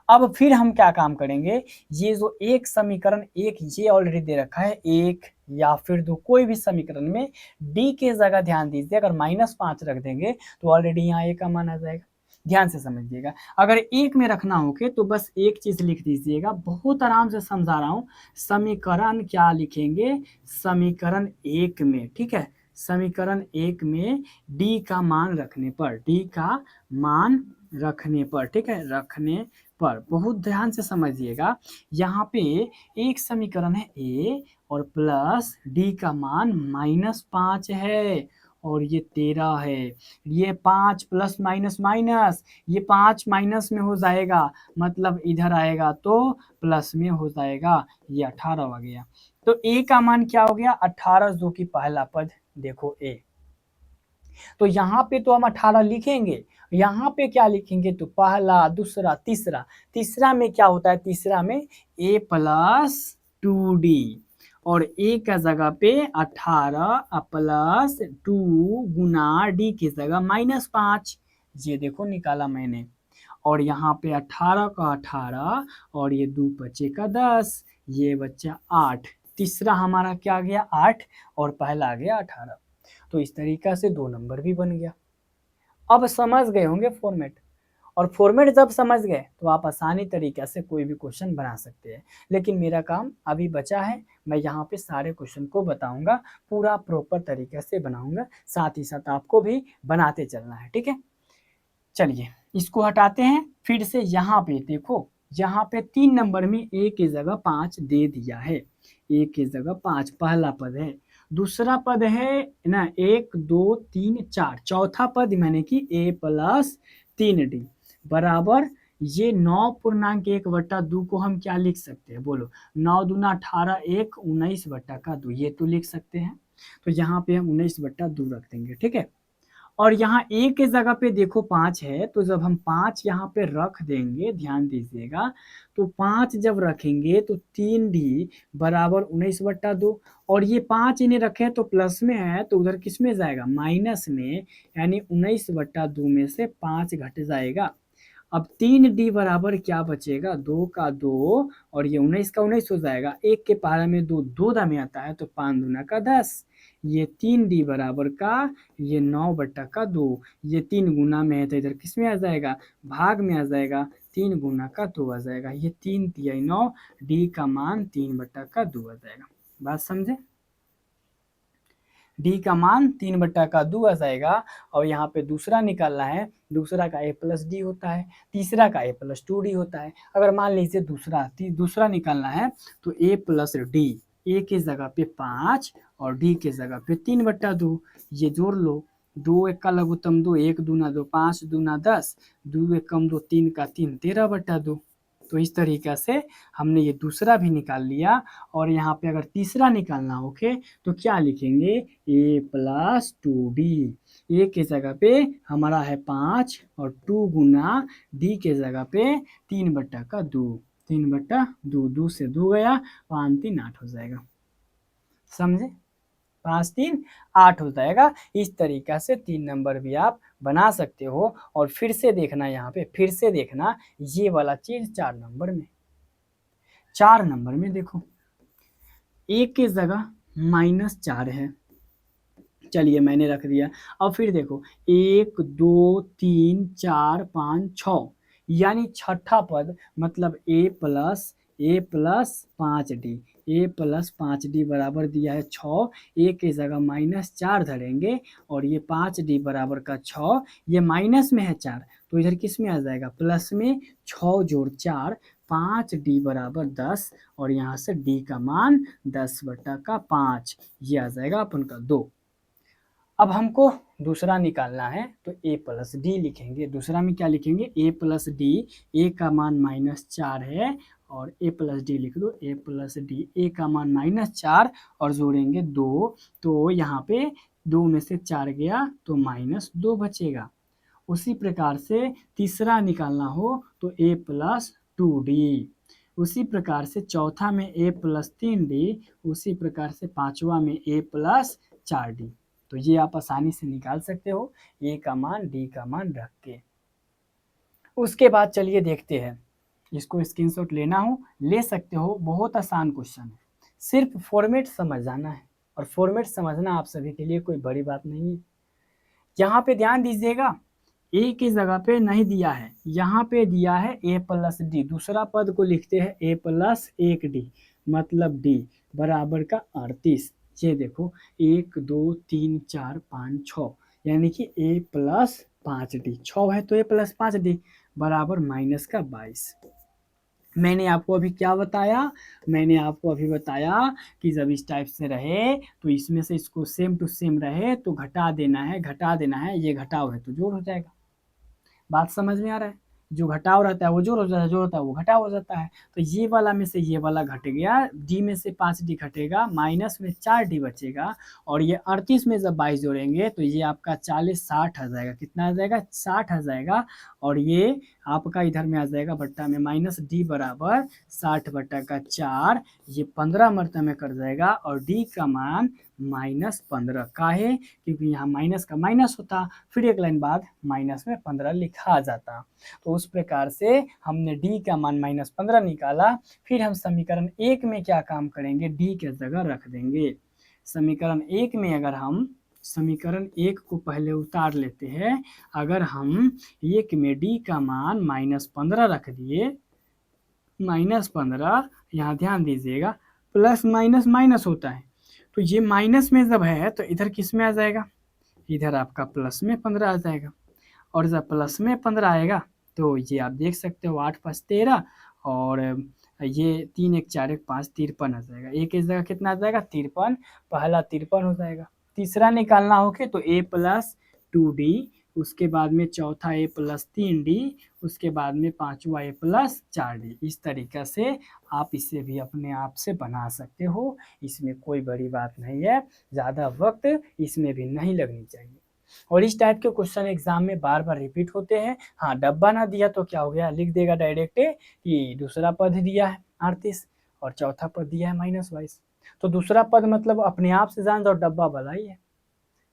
अब फिर हम क्या काम करेंगे, ये जो एक समीकरण एक ये ऑलरेडी दे रखा है, 1 या फिर 2 कोई भी समीकरण में डी के जगह ध्यान दीजिए, अगर -5 रख देंगे तो ऑलरेडी यहाँ ए का मान आ जाएगा। ध्यान से समझिएगा, अगर 1 में रखना होगे तो बस एक चीज लिख दीजिएगा, बहुत आराम से समझा रहा हूँ। समीकरण क्या लिखेंगे, समीकरण 1 में, ठीक है, समीकरण 1 में डी का मान रखने पर, डी का मान रखने पर, ठीक है, रखने पर बहुत ध्यान से समझिएगा। यहाँ पे एक समीकरण है ए और प्लस डी का मान -5 है और ये 13 है, ये 5 प्लस माइनस माइनस, ये 5 माइनस में हो जाएगा, मतलब इधर आएगा तो प्लस में हो जाएगा, ये 18 आ गया। तो ए का मान क्या हो गया, 18, जो कि पहला पद देखो ए। तो यहाँ पे तो हम 18 लिखेंगे, यहाँ पे क्या लिखेंगे, तो पहला दूसरा तीसरा, तीसरा में क्या होता है, तीसरा में a+2d और ए का जगह पे 18 प्लस 2 गुना डी की जगह -5, ये देखो निकाला मैंने। और यहाँ पे 18 का 18 और ये 2 बचे का 10, ये बच्चा 8, तीसरा हमारा क्या आ गया 8 और पहला आ गया 18। तो इस तरीका से 2 नंबर भी बन गया। अब समझ गए होंगे फॉर्मेट, और फॉर्मेट जब समझ गए तो आप आसानी तरीके से कोई भी क्वेश्चन बना सकते हैं। लेकिन मेरा काम अभी बचा है, मैं यहाँ पे सारे क्वेश्चन को बताऊंगा, पूरा प्रॉपर तरीके से बनाऊंगा, साथ ही साथ आपको भी बनाते चलना है, ठीक है। चलिए इसको हटाते हैं, फिर से यहाँ पे देखो, यहाँ पे 3 नंबर में ए की जगह 5 दे दिया है, ए की जगह 5 पहला पद है, दूसरा पद है ना 1 2 3 4, चौथा पद मैंने कि a+3d बराबर ये 9.1/2 को हम क्या लिख सकते हैं, बोलो 9 दूना 18, 1 19/2, ये तो लिख सकते हैं। तो यहाँ पे हम 19/2 रख देंगे, ठीक है। और यहाँ ए के जगह पे देखो 5 है, तो जब हम 5 यहाँ पे रख देंगे, ध्यान दीजिएगा, तो 5 जब रखेंगे तो 3d बराबर 19/2, और ये 5 इन्हें रखे तो प्लस में है तो उधर किस में जाएगा, माइनस में, यानी 19/2 में से 5 घट जाएगा। अब 3D बराबर क्या बचेगा, 2 का 2 और ये 19 का 19 हो जाएगा। 1 के पहाड़ा में 2 2 दा में आता है तो 5 दूना का 10। ये 3D बराबर का ये 9 बट्टा का 2, ये 3 गुना में है तो इधर किस में आ जाएगा, भाग में आ जाएगा। 3 गुना का 2 आ जाएगा। ये 3 तिहाई 9, डी का मान 3 बट्टा का 2 आ जाएगा। बात समझे, डी का मान 3 बट्टा का 2 आ जाएगा। और यहाँ पे दूसरा निकालना है, दूसरा का a प्लस डी होता है, तीसरा का a प्लस 2d होता है। अगर मान लीजिए दूसरा निकालना है तो a प्लस डी, a की जगह पे 5 और d की जगह पे 3 बट्टा 2, ये जोड़ लो। 2 एक का लघुत्तम 2, 1 दूना 2, 5 दूना 10, 2 एक कम 2, 3 का 3, 13 बट्टा 2। तो इस तरीके से हमने ये दूसरा भी निकाल लिया। और यहाँ पे अगर तीसरा निकालना हो तो क्या लिखेंगे, a प्लस 2d, a के जगह पे हमारा है 5 और 2 गुना d के जगह पे 3 बट्टा का 2, 3 बट्टा 2, 2 से 2 गया, 5 3 8 हो जाएगा। समझे, 5 3 8 हो जाएगा। इस तरीका से 3 नंबर भी आप बना सकते हो। और फिर से देखना, यहाँ पे फिर से देखना ये वाला चीज 4 नंबर में, 4 नंबर में देखो एक की जगह -4 है, चलिए मैंने रख दिया। अब फिर देखो 1 2 3 4 5 6, यानी छठा पद मतलब a plus 5d, a plus 5d बराबर दिया है 6, a की जगह -4 धरेंगे और ये 5d बराबर का 6, ये माइनस में है 4 तो इधर किस में आ जाएगा, प्लस में। 6 जोड़ 4, 5d बराबर 10 और यहाँ से d का मान 10 बट्टा का 5, ये आ जाएगा अपन का 2। अब हमको दूसरा निकालना है तो a प्लस डी लिखेंगे। दूसरा में क्या लिखेंगे, a प्लस डी, a का मान -4 है और a प्लस डी लिख दो, a प्लस डी, a का मान -4 और जोड़ेंगे 2, तो यहाँ पे 2 में से 4 गया तो -2 बचेगा। उसी प्रकार से तीसरा निकालना हो तो a प्लस 2d, उसी प्रकार से चौथा में a प्लस 3d, उसी प्रकार से पांचवा में a प्लस 4d। तो ये आप आसानी से निकाल सकते हो a का मान d का मान रख के। उसके बाद चलिए देखते हैं, इसको स्क्रीनशॉट लेना हो ले सकते हो, बहुत आसान क्वेश्चन है, सिर्फ फॉर्मेट समझ जाना है। और फॉर्मेट समझना आप सभी के लिए कोई बड़ी बात नहीं है। यहाँ पे ध्यान दीजिएगा, a की जगह पे नहीं दिया है, यहाँ पे दिया है a प्लस डी, दूसरा पद को लिखते हैं a प्लस 1d, मतलब d बराबर का 38। ये देखो 1 2 3 4 5 6, यानी कि a प्लस 5d, 6 है तो a प्लस 5d बराबर -22। मैंने आपको अभी क्या बताया, मैंने आपको अभी बताया कि जब इस टाइप से रहे तो इसमें से इसको सेम टू सेम रहे तो घटा देना है, घटा देना है, ये घटाव है तो जोड़ हो जाएगा। बात समझ में आ रहा है, जो घटाव रहता है वो जोड़ हो जाता है, जोड़ होता है वो घटाव हो जाता है। तो ये वाला में से ये वाला घट गया, डी में से 5d घटेगा, माइनस में 4d बचेगा और ये 38 में जब 22 जोड़ेंगे तो ये आपका 40 60 आ जाएगा। कितना आ जाएगा, 60 आ जाएगा। और ये आपका इधर में आ जाएगा बट्टा में -d बराबर 60 बट्टा का 4, ये 15 मरतबे में कर जाएगा और d का मान -15 का है, क्योंकि यहाँ माइनस का माइनस होता, फिर एक लाइन बाद माइनस में 15 लिखा जाता। तो उस प्रकार से हमने d का मान -15 निकाला। फिर हम समीकरण 1 में क्या काम करेंगे, d के जगह रख देंगे। समीकरण 1 में अगर हम समीकरण 1 को पहले उतार लेते हैं, अगर हम 1 में d का मान -15 रख दिए, -15, यहाँ ध्यान दीजिएगा प्लस माइनस माइनस होता है, तो ये माइनस में जब है तो इधर किस में आ जाएगा, इधर आपका प्लस में 15 आ जाएगा। और जब प्लस में 15 आएगा तो ये आप देख सकते हो 8 5 13 और ये 3 1 4 1 5 53 आ जाएगा। एक इस जगह कितना आ जाएगा, 53, पहला 53 हो जाएगा। तीसरा निकालना होके तो a प्लस 2d, उसके बाद में चौथा a प्लस 3d, उसके बाद में पांचवा a प्लस 4d। इस तरीका से आप इसे भी अपने आप से बना सकते हो, इसमें कोई बड़ी बात नहीं है, ज़्यादा वक्त इसमें भी नहीं लगनी चाहिए। और इस टाइप के क्वेश्चन एग्जाम में बार बार रिपीट होते हैं। हाँ, डब्बा ना दिया तो क्या हो गया, लिख देगा डायरेक्ट कि दूसरा पद दिया है 38 और चौथा पद दिया है -22, तो दूसरा पद मतलब अपने आप से जान जाओ डब्बा वाला ही है।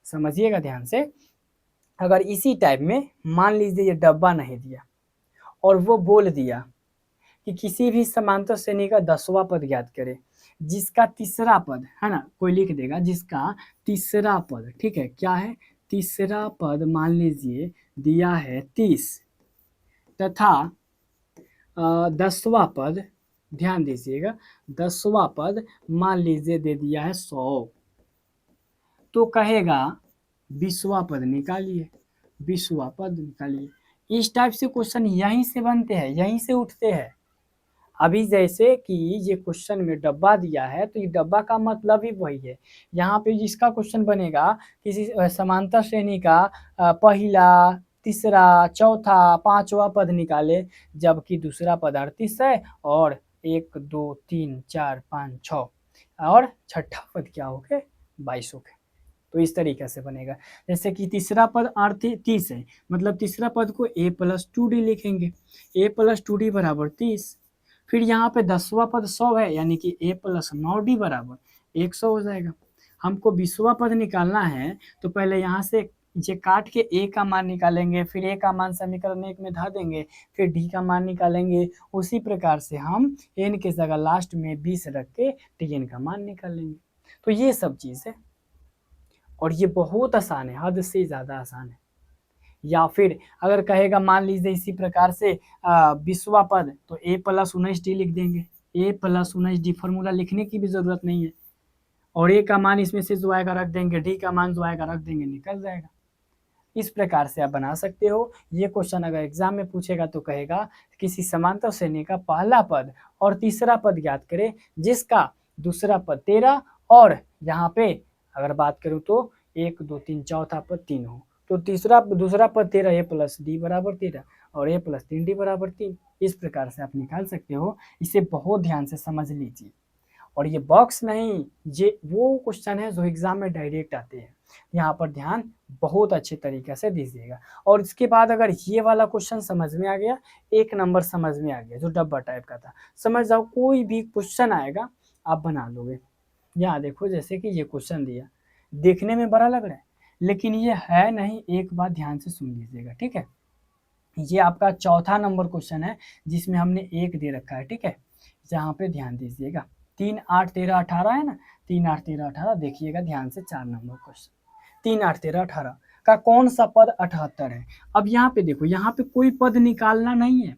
समझिएगा ध्यान से। अगर इसी टाइप में मान लीजिए ये डब्बा नहीं दिया और वो बोल दिया कि किसी भी समांतर श्रेणी का 10वां पद ज्ञात करे, जिसका तीसरा पद है ना, कोई लिख देगा जिसका तीसरा पद, ठीक है, क्या है, तीसरा पद मान लीजिए दिया है 30 तथा 10वां पद, ध्यान दीजिएगा, 10वां पद मान लीजिए दे दिया है 100, तो कहेगा 20वां पद निकालिए, 20वां पद निकालिए। इस टाइप से क्वेश्चन यहीं से बनते हैं, यहीं से उठते हैं। अभी जैसे कि ये क्वेश्चन में डब्बा दिया है, तो ये डब्बा का मतलब ही वही है। यहाँ पे जिसका क्वेश्चन बनेगा किसी समांतर श्रेणी का पहला, तीसरा, चौथा, पांचवा पद निकाले, जबकि दूसरा पद 38 है और 1 2 3 4 5 6 और छठा पद क्या हो गए, 22 हो गए। तो इस तरीके से बनेगा। जैसे कि तीसरा पद 30 है, मतलब तीसरा पद को a + 2d लिखेंगे, a + 2d बराबर 30। फिर यहाँ पे 10वां पद 100 है, यानी कि a + 9d बराबर 100 हो जाएगा। हमको 20वां पद निकालना है, तो पहले यहाँ से ये काट के a का मान निकालेंगे, फिर a का मान समीकरण 1 में धर देंगे, फिर d का मान निकालेंगे। उसी प्रकार से हम n के जगह लास्ट में 20 रख के tn का मान निकाल लेंगे। तो ये सब चीज़ है और ये बहुत आसान है, हद से ज़्यादा आसान है। या फिर अगर कहेगा मान लीजिए इसी प्रकार से 20वां पद, तो a + 19d लिख देंगे, a + 19d, फॉर्मूला लिखने की भी ज़रूरत नहीं है, और a का मान इसमें से जो आएगा रख देंगे, d का मान जो आएगा रख देंगे, निकल जाएगा। इस प्रकार से आप बना सकते हो। ये क्वेश्चन अगर एग्जाम में पूछेगा तो कहेगा किसी समांतर श्रेणी का पहला पद और तीसरा पद ज्ञात करें, जिसका दूसरा पद 13 और यहाँ पे अगर बात करूँ तो 1 2 3 चौथा पद 3 हो, तो दूसरा पद 13, a + d बराबर 13 और a + 3d बराबर 3। इस प्रकार से आप निकाल सकते हो। इसे बहुत ध्यान से समझ लीजिए। और ये बॉक्स नहीं, ये वो क्वेश्चन है जो एग्जाम में डायरेक्ट आते हैं। यहाँ पर ध्यान बहुत अच्छे तरीके से दीजिएगा। और इसके बाद अगर ये वाला क्वेश्चन समझ में आ गया, 1 नंबर समझ में आ गया, जो डब्बा टाइप का था, समझ जाओ कोई भी क्वेश्चन आएगा आप बना लोगे। यहाँ देखो, जैसे कि ये क्वेश्चन दिया, देखने में बड़ा लग रहा है लेकिन ये है नहीं। एक बात ध्यान से सुन लीजिएगा, ठीक है। ये आपका चौथा नंबर क्वेश्चन है जिसमें हमने 1 दे रखा है, ठीक है। यहाँ पे ध्यान दीजिएगा, 3 8 13 18 है ना, 3 8 13 18, देखिएगा ध्यान से 4 नंबर क्वेश्चन, 3 8 13 18 का कौन सा पद 78 है। अब यहाँ पे देखो, यहाँ पे कोई पद निकालना नहीं है,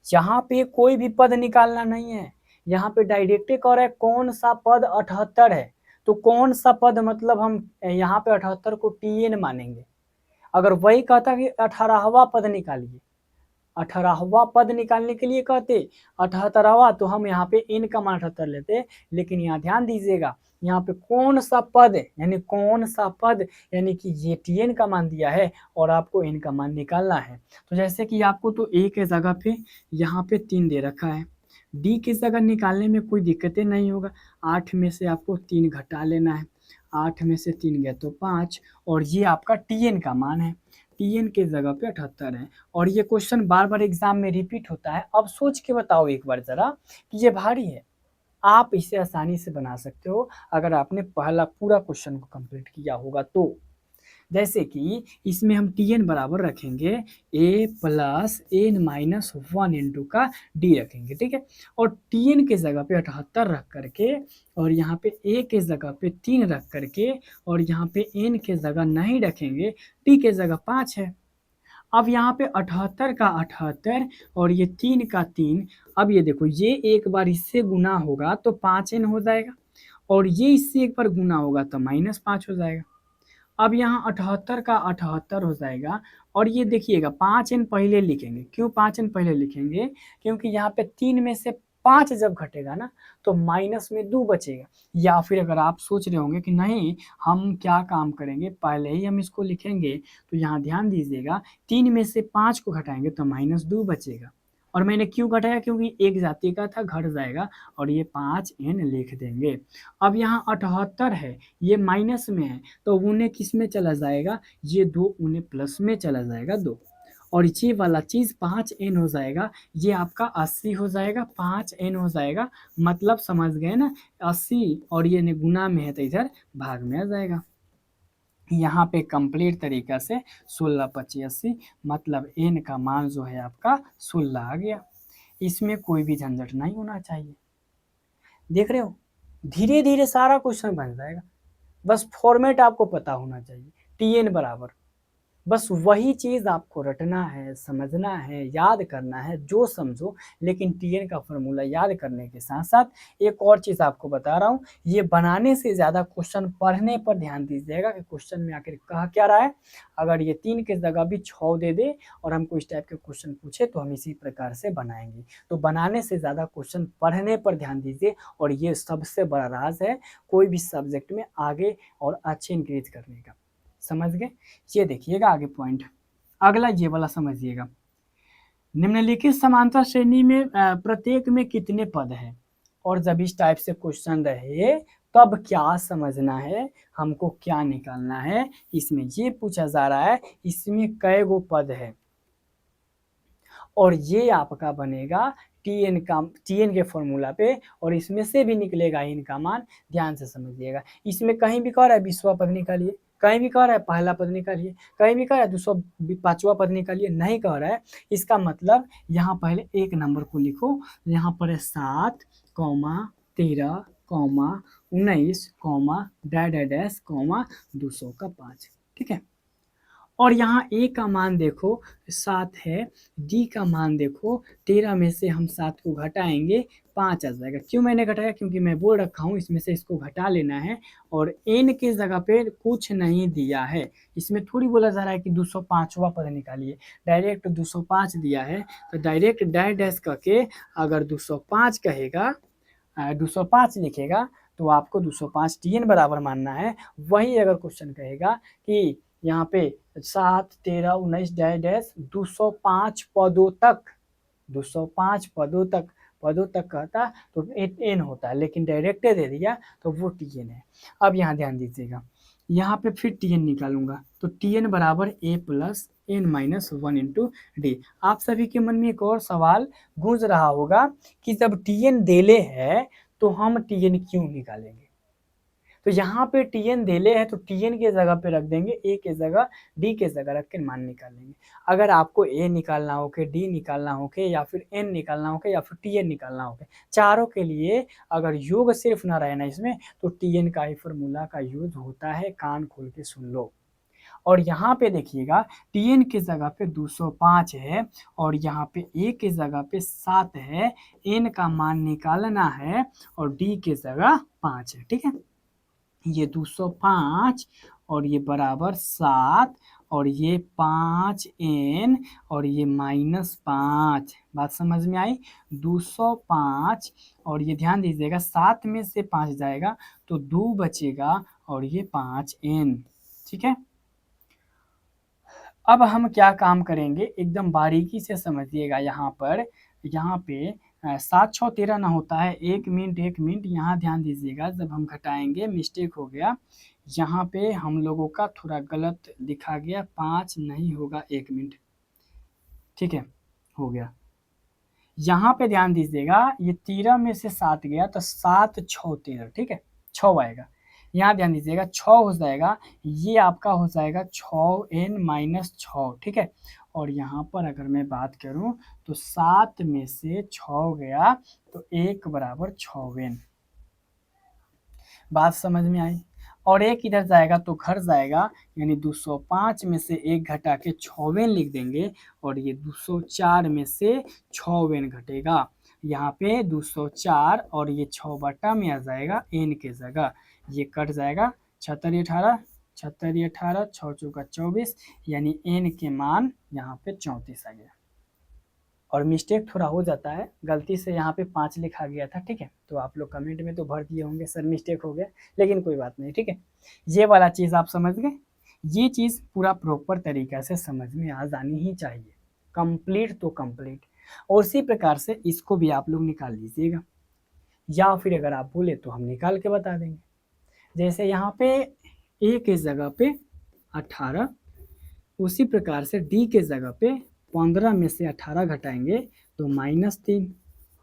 यहाँ पे कोई भी पद निकालना नहीं है, यहाँ पे डायरेक्ट कह रहा है कौन सा पद 78 है। तो कौन सा पद मतलब हम यहाँ पे 78 को tn मानेंगे। अगर वही कहता कि 18वां पद निकालिए, 18वां पद निकालने के लिए कहते 78वां, तो हम यहाँ पे n का मान 78 लेते। लेकिन यहाँ ध्यान दीजिएगा, यहाँ पे कौन सा पद, यानी कौन सा पद, यानी कि ये tn का मान दिया है और आपको n का मान निकालना है। तो जैसे कि आपको तो a के जगह पे यहाँ पे 3 दे रखा है, d की जगह निकालने में कोई दिक्कतें नहीं होगा। 8 में से आपको 3 घटा लेना है, 8 में से 3 गया तो 5, और ये आपका tn का मान है, tn के जगह पे 78 है। और ये क्वेश्चन बार बार एग्जाम में रिपीट होता है। अब सोच के बताओ एक बार जरा कि ये भारी है। आप इसे आसानी से बना सकते हो अगर आपने पहला पूरा क्वेश्चन को कंप्लीट किया होगा तो। जैसे कि इसमें हम tn बराबर रखेंगे a + n - 1 इंटू का d रखेंगे, ठीक है। और tn के जगह पे 78 रख करके, और यहाँ पे a के जगह पे 3 रख करके, और यहाँ पे n के जगह नहीं रखेंगे, d के जगह 5 है। अब यहाँ पे 78 का 78 और ये 3 का 3। अब ये देखो, ये एक बार इससे गुना होगा तो 5n हो जाएगा, और ये इससे एक बार गुना होगा तो -5 हो जाएगा। अब यहाँ 78 का 78 हो जाएगा, और ये देखिएगा 5n पहले लिखेंगे। क्यों 5n पहले लिखेंगे? क्योंकि यहाँ पे 3 में से 5 जब घटेगा ना तो माइनस में 2 बचेगा। या फिर अगर आप सोच रहे होंगे कि नहीं हम क्या काम करेंगे, पहले ही हम इसको लिखेंगे, तो यहाँ ध्यान दीजिएगा, 3 में से 5 को घटाएंगे तो -2 बचेगा। और मैंने क्यों घटाया? क्योंकि एक जाति का था, घट जाएगा, और ये 5n लिख देंगे। अब यहाँ 78 है, ये माइनस में है, तो उन्हें किस में चला जाएगा, ये 2 उन्हें प्लस में चला जाएगा 2, और ये वाला चीज़ 5n हो जाएगा, ये आपका 80 हो जाएगा, 5n हो जाएगा। मतलब समझ गए ना, 80 और ये गुना में है तो इधर भाग में आ जाएगा। यहाँ पे कंप्लीट तरीका से 16 25 80 मतलब n का मान जो है आपका 16 आ गया। इसमें कोई भी झंझट नहीं होना चाहिए। देख रहे हो, धीरे धीरे सारा क्वेश्चन बन जाएगा। बस फॉर्मेट आपको पता होना चाहिए। टी बराबर, बस वही चीज़ आपको रटना है, समझना है, याद करना है, जो समझो। लेकिन टीएन का फॉर्मूला याद करने के साथ साथ एक और चीज़ आपको बता रहा हूँ, ये बनाने से ज़्यादा क्वेश्चन पढ़ने पर ध्यान दीजिएगा कि क्वेश्चन में आखिर कह क्या रहा है। अगर ये 3 की जगह भी 6 दे दे और हमको इस टाइप के क्वेश्चन पूछे तो हम इसी प्रकार से बनाएंगे। तो बनाने से ज़्यादा क्वेश्चन पढ़ने पर ध्यान दीजिए, और ये सबसे बड़ा राज है कोई भी सब्जेक्ट में आगे और अच्छे इंक्रीज करने का। समझ गए? ये देखिएगा आगे पॉइंट, अगला ये वाला समझिएगा। निम्नलिखित समांतर श्रेणी में प्रत्येक में कितने पद हैं, और जब इस टाइप से क्वेश्चन रहे तब क्या समझना है, हमको क्या निकालना है। इसमें ये पूछा जा रहा है इसमें कै गो पद है, और ये आपका बनेगा टीएन के फॉर्मूला पे, और इसमें से भी निकलेगा इनका मान। ध्यान से समझिएगा, इसमें कहीं भी कह रहा है 20वां पद निकालिए, कहीं भी कह रहा है पहला पद निकालिए, कहीं भी कह रहा है 205वां पद निकालिए, नहीं कह रहा है। इसका मतलब यहाँ पहले एक नंबर को लिखो, यहाँ पर है 7, 13, 19, डैश 205। ठीक है, और यहाँ ए का मान देखो 7 है, डी का मान देखो 13 में से हम 7 को घटाएंगे 5 आ जाएगा। क्यों मैंने घटाया, क्योंकि मैं बोल रखा हूँ इसमें से इसको घटा लेना है, और एन की जगह पे कुछ नहीं दिया है। इसमें थोड़ी बोला जा रहा है कि 205वां पद निकालिए, डायरेक्ट 205 दिया है तो डायरेक्ट डैश करके अगर 205 कहेगा, 205 लिखेगा तो आपको 205 टीएन बराबर मानना है। वही अगर क्वेश्चन कहेगा कि यहाँ पे 7, 13, 19 डैश 205 पदों तक, 205 पदों तक कहता तो एन होता है, लेकिन डायरेक्ट दे दिया तो वो टीएन है। अब यहाँ ध्यान दीजिएगा, यहाँ पे फिर टीएन निकालूंगा तो टीएन बराबर a plus n minus 1 into d. आप सभी के मन में एक और सवाल गूंज रहा होगा कि जब टीएन देले है तो हम टीएन क्यों निकालेंगे। तो यहाँ पे टीएन देले है तो टीएन के जगह पे रख देंगे, ए के जगह डी के जगह रख के मान निकालेंगे। अगर आपको ए निकालना हो के, डी निकालना हो के, या फिर एन निकालना हो के, या फिर टीएन निकालना हो के, चारों के लिए अगर योग सिर्फ ना रहना इसमें तो टीएन का ही फॉर्मूला का यूज होता है। कान खोल के सुन लो। और यहाँ पे देखिएगा टीएन के जगह पे 205 है, और यहाँ पे ए के जगह पे 7 है, एन का मान निकालना है, और डी के जगह 5 है। ठीक है, ये 205 और ये बराबर 7 और ये 5n और ये -5। बात समझ में आई? 205 और ये ध्यान दीजिएगा 7 में से 5 जाएगा तो 2 बचेगा और ये 5n। ठीक है, अब हम क्या काम करेंगे एकदम बारीकी से समझिएगा। यहाँ पे 7 6 13 ना होता है, 1 मिनट यहाँ ध्यान दीजिएगा। जब हम घटाएंगे मिस्टेक हो गया, यहाँ पे हम लोगों का थोड़ा गलत लिखा गया, 5 नहीं होगा 1 मिनट। ठीक है, हो गया। यहाँ पे ध्यान दीजिएगा, ये 13 में से 7 गया तो 7 6 13। ठीक है, 6 आएगा। यहाँ ध्यान दीजिएगा 6 हो जाएगा, ये आपका हो जाएगा 6n माइनस 6। ठीक है, और यहाँ पर अगर मैं बात करूँ तो 7 में से 6 गया तो 1 बराबर 6n। बात समझ में आई? और एक इधर जाएगा तो घर जाएगा, यानी 205 में से 1 घटा के 6n लिख देंगे, और ये 204 में से 6n घटेगा। यहाँ पे 204 और ये 6 बटा में आ जाएगा n के जगह, ये कट जाएगा। 76 18 76 18 6 चौका 24, यानी n के मान यहाँ पे 34 आ गया। और मिस्टेक थोड़ा हो जाता है, गलती से यहाँ पे 5 लिखा गया था। ठीक है, तो आप लोग कमेंट में तो भर दिए होंगे सर मिस्टेक हो गया, लेकिन कोई बात नहीं। ठीक है, ये वाला चीज़ आप समझ गए। ये चीज़ पूरा प्रॉपर तरीका से समझ में आ जानी ही चाहिए, कंप्लीट तो कंप्लीट। और उसी प्रकार से इसको भी आप लोग निकाल लीजिएगा, या फिर अगर आप बोले तो हम निकाल के बता देंगे। जैसे यहाँ पे ए के जगह पे 18, उसी प्रकार से डी के जगह पे 15 में से 18 घटाएंगे तो -3,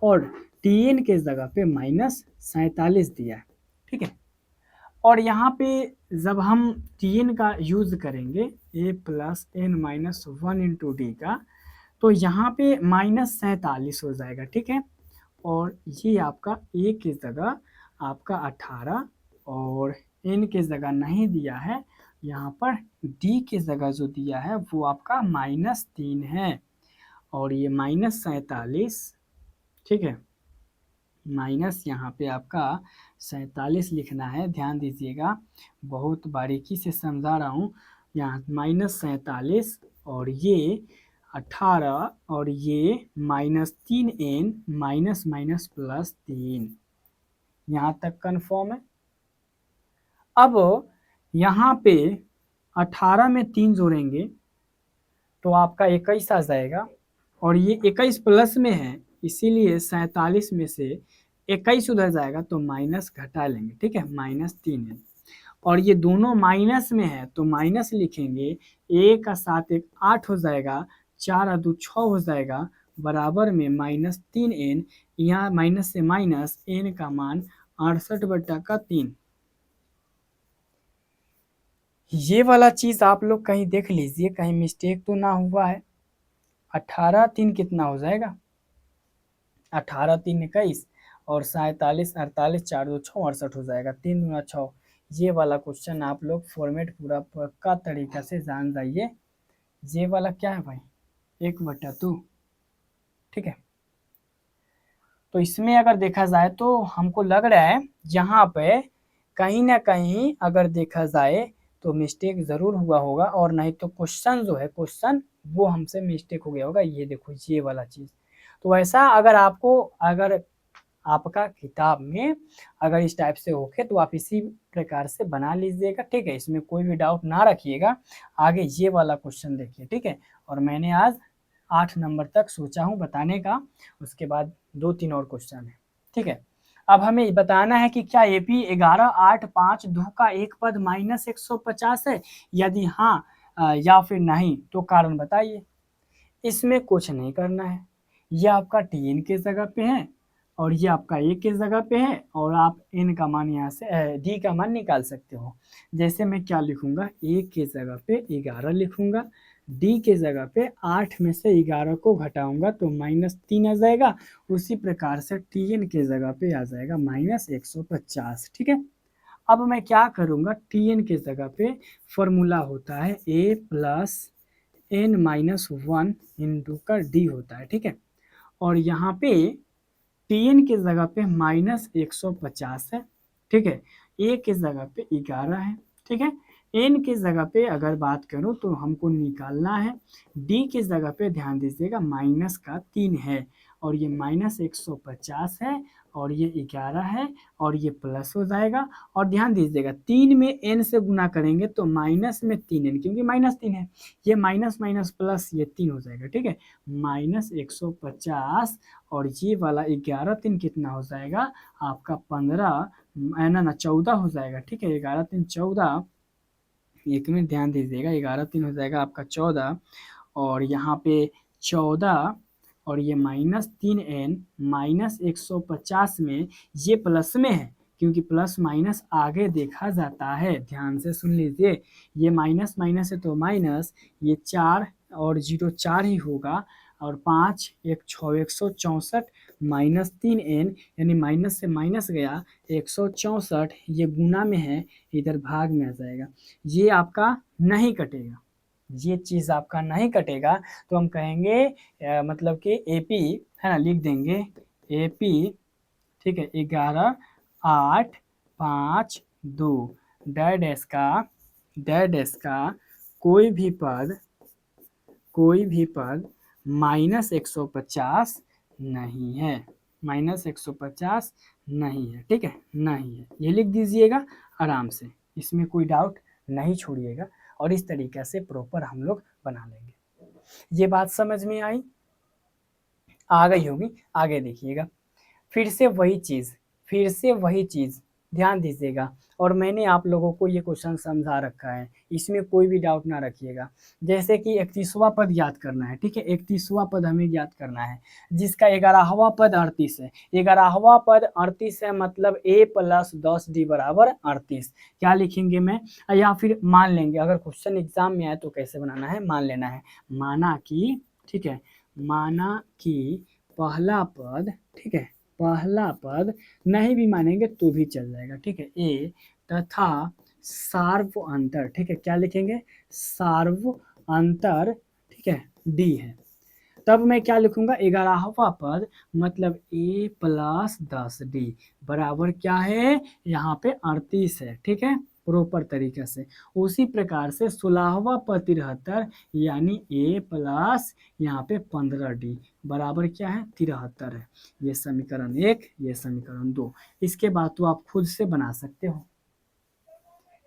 और टीएन के जगह पे -47 दिया है। ठीक है, और यहाँ पे जब हम tn का यूज करेंगे a plus n minus 1 into d का, तो यहाँ पे -47 हो जाएगा, ठीक है। और ये आपका a की जगह आपका 18 और n की जगह नहीं दिया है, यहाँ पर d की जगह जो दिया है वो आपका -3 है। और ये -47, ठीक है, माइनस यहाँ पे आपका 47 लिखना है, ध्यान दीजिएगा, बहुत बारीकी से समझा रहा हूँ। यहाँ -47 और ये 18 और ये -3n माइनस माइनस +3, यहाँ तक कन्फर्म है। अब यहाँ पे 18 में 3 जोड़ेंगे तो आपका 21 आ जाएगा, और ये 21 प्लस में है, इसीलिए 47 में से 21 उधर जाएगा तो माइनस घटा लेंगे, ठीक है, -3 है। और ये दोनों माइनस में है तो माइनस लिखेंगे, 1 का 7 1 8 हो जाएगा, 4 और 2 6 हो जाएगा, बराबर में -3n, यहाँ माइनस से माइनस n का मान 68/3। ये वाला चीज आप लोग कहीं देख लीजिए, कहीं मिस्टेक तो ना हुआ है। 18 3 कितना हो जाएगा, 18 3 21 और 47 48 4 2 6 68 हो जाएगा, 3 दूना 6। ये वाला क्वेश्चन आप लोग फॉर्मेट पूरा पक्का तरीका से जान जाइए। ये वाला क्या है भाई, 1/2, ठीक है। तो इसमें अगर देखा जाए तो हमको लग रहा है यहाँ पे कहीं ना कहीं अगर देखा जाए तो मिस्टेक ज़रूर हुआ होगा, और नहीं तो क्वेश्चन जो है, क्वेश्चन वो हमसे मिस्टेक हो गया होगा। ये देखो ये वाला चीज़, तो ऐसा अगर आपको, अगर आपका किताब में अगर इस टाइप से होके तो आप इसी प्रकार से बना लीजिएगा, ठीक है, इसमें कोई भी डाउट ना रखिएगा। आगे ये वाला क्वेश्चन देखिए, ठीक है। और मैंने आज 8 नंबर तक सोचा हूँ बताने का, उसके बाद 2-3 और क्वेश्चन है, ठीक है। अब हमें बताना है कि क्या AP 11 8 5 2 का एक पद -150 है, यदि हाँ या फिर नहीं तो कारण बताइए। इसमें कुछ नहीं करना है, ये आपका TN के जगह पे है और ये आपका A के जगह पे है, और आप N का मान यहाँ से D का मान निकाल सकते हो। जैसे मैं क्या लिखूंगा, A के जगह पे 11 लिखूंगा, D के जगह पे 8 में से 11 को घटाऊंगा तो -3 आ जाएगा। उसी प्रकार से TN के जगह पे आ जाएगा -150, ठीक है। अब मैं क्या करूंगा, TN के जगह पे फॉर्मूला होता है A प्लस n-1 इंटू का D होता है, ठीक है। और यहाँ पे TN के जगह पे -150 है, ठीक है। A के जगह पे 11 है, ठीक है। N के जगह पे अगर बात करूँ तो हमको निकालना है, D के जगह पे ध्यान दीजिएगा -3 है, और ये -150 है, और ये 11 है, और ये प्लस हो जाएगा। और ध्यान दीजिएगा 3 में n से गुना करेंगे तो माइनस में 3n, क्योंकि -3 है, ये माइनस माइनस प्लस ये 3 हो जाएगा, ठीक है, -150। और ये वाला 11 3 कितना हो जाएगा आपका 15 ना 14 हो जाएगा, ठीक है। 11 3 14, एक मिनट ध्यान दीजिएगा, 11 3 हो जाएगा आपका 14, और यहाँ पे 14 और ये -3n -150 में ये प्लस में है, क्योंकि प्लस माइनस आगे देखा जाता है, ध्यान से सुन लीजिए। ये माइनस माइनस है तो माइनस, ये 4 और 0 4 ही होगा, और 5 1 6 164 -3n, यानी माइनस से माइनस गया 164, ये गुना में है, इधर भाग में आ जाएगा। ये आपका नहीं कटेगा, ये चीज़ आपका नहीं कटेगा, तो हम कहेंगे मतलब कि AP है ना, लिख देंगे AP, ठीक है, 11 8 5 2 डैश का कोई भी पद -150 नहीं है, -150 नहीं है, ठीक है, नहीं है, ये लिख दीजिएगा आराम से, इसमें कोई डाउट नहीं छोड़िएगा, और इस तरीके से प्रॉपर हम लोग बना लेंगे। ये बात समझ में आई, आ गई होगी। आगे देखिएगा, फिर से वही चीज़ ध्यान दीजिएगा। और मैंने आप लोगों को ये क्वेश्चन समझा रखा है, इसमें कोई भी डाउट ना रखिएगा। जैसे कि 31वां पद याद करना है, ठीक है, 31वां पद हमें याद करना है, जिसका 11वां पद 38 है। 11वां पद 38 है, मतलब a + 10d बराबर 38। क्या लिखेंगे मैं, या फिर मान लेंगे, अगर क्वेश्चन एग्जाम में आए तो कैसे बनाना है, मान लेना है। माना कि, ठीक है, माना कि पहला पद, ठीक है, पहला पद, नहीं भी मानेंगे तो भी चल जाएगा, ठीक है, ए तथा सार्व अंतर, ठीक है, क्या लिखेंगे, सार्व अंतर, ठीक है, डी है। तब मैं क्या लिखूंगा, 11वां पद मतलब a + 10d बराबर क्या है, यहाँ पे 38 है, ठीक है, प्रॉपर तरीके से। उसी प्रकार से 16वां पद 73 यानी a + यहाँ पे 15d बराबर क्या है, 73 है। ये समीकरण 1, ये समीकरण 2। इसके बाद तो आप खुद से बना सकते हो।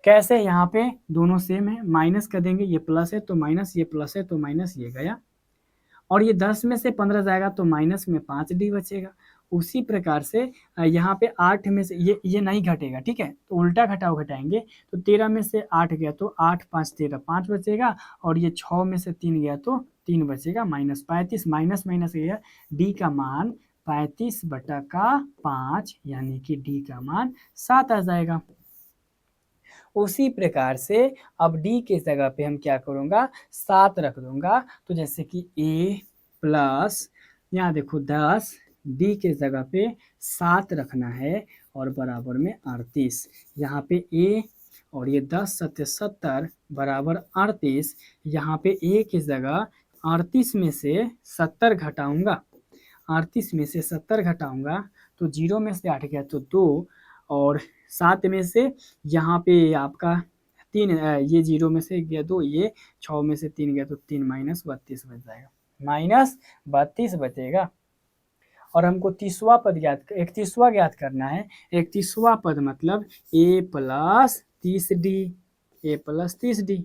कैसे, यहाँ पे दोनों सेम है, माइनस कर देंगे, ये प्लस है तो माइनस, ये प्लस है तो माइनस, ये गया, और ये 10 में से 15 जाएगा तो माइनस में 5d बचेगा। उसी प्रकार से यहाँ पे 8 में से ये नहीं घटेगा, ठीक है, तो उल्टा घटाव घटाएंगे, तो 13 में से 8 गया तो 8 5 13, 5 बचेगा, और ये 6 में से 3 गया तो 3 बचेगा, -35, माइनस माइनस गया, डी का मान 35/5 यानी कि डी का मान 7 आ जाएगा। उसी प्रकार से अब डी के जगह पे हम क्या करूँगा, 7 रख दूंगा, तो जैसे कि a+, यहाँ देखो 10, डी के जगह पे 7 रखना है, और बराबर में 38, यहाँ पे a, और ये 10 × 70 बराबर 38, यहाँ पे a की जगह 38 में से 70 घटाऊंगा, 38 में से 70 घटाऊंगा तो 0 में से 8 गया तो 2, और 7 में से यहाँ पे आपका 3, ये 0 में से गया 2, ये 6 में से 3 गया तो 3, -32 बच जाएगा, -32 बचेगा। और हमको 30वां पद 31वां ज्ञात करना है। 31वां पद मतलब a + 30d, a + 30d,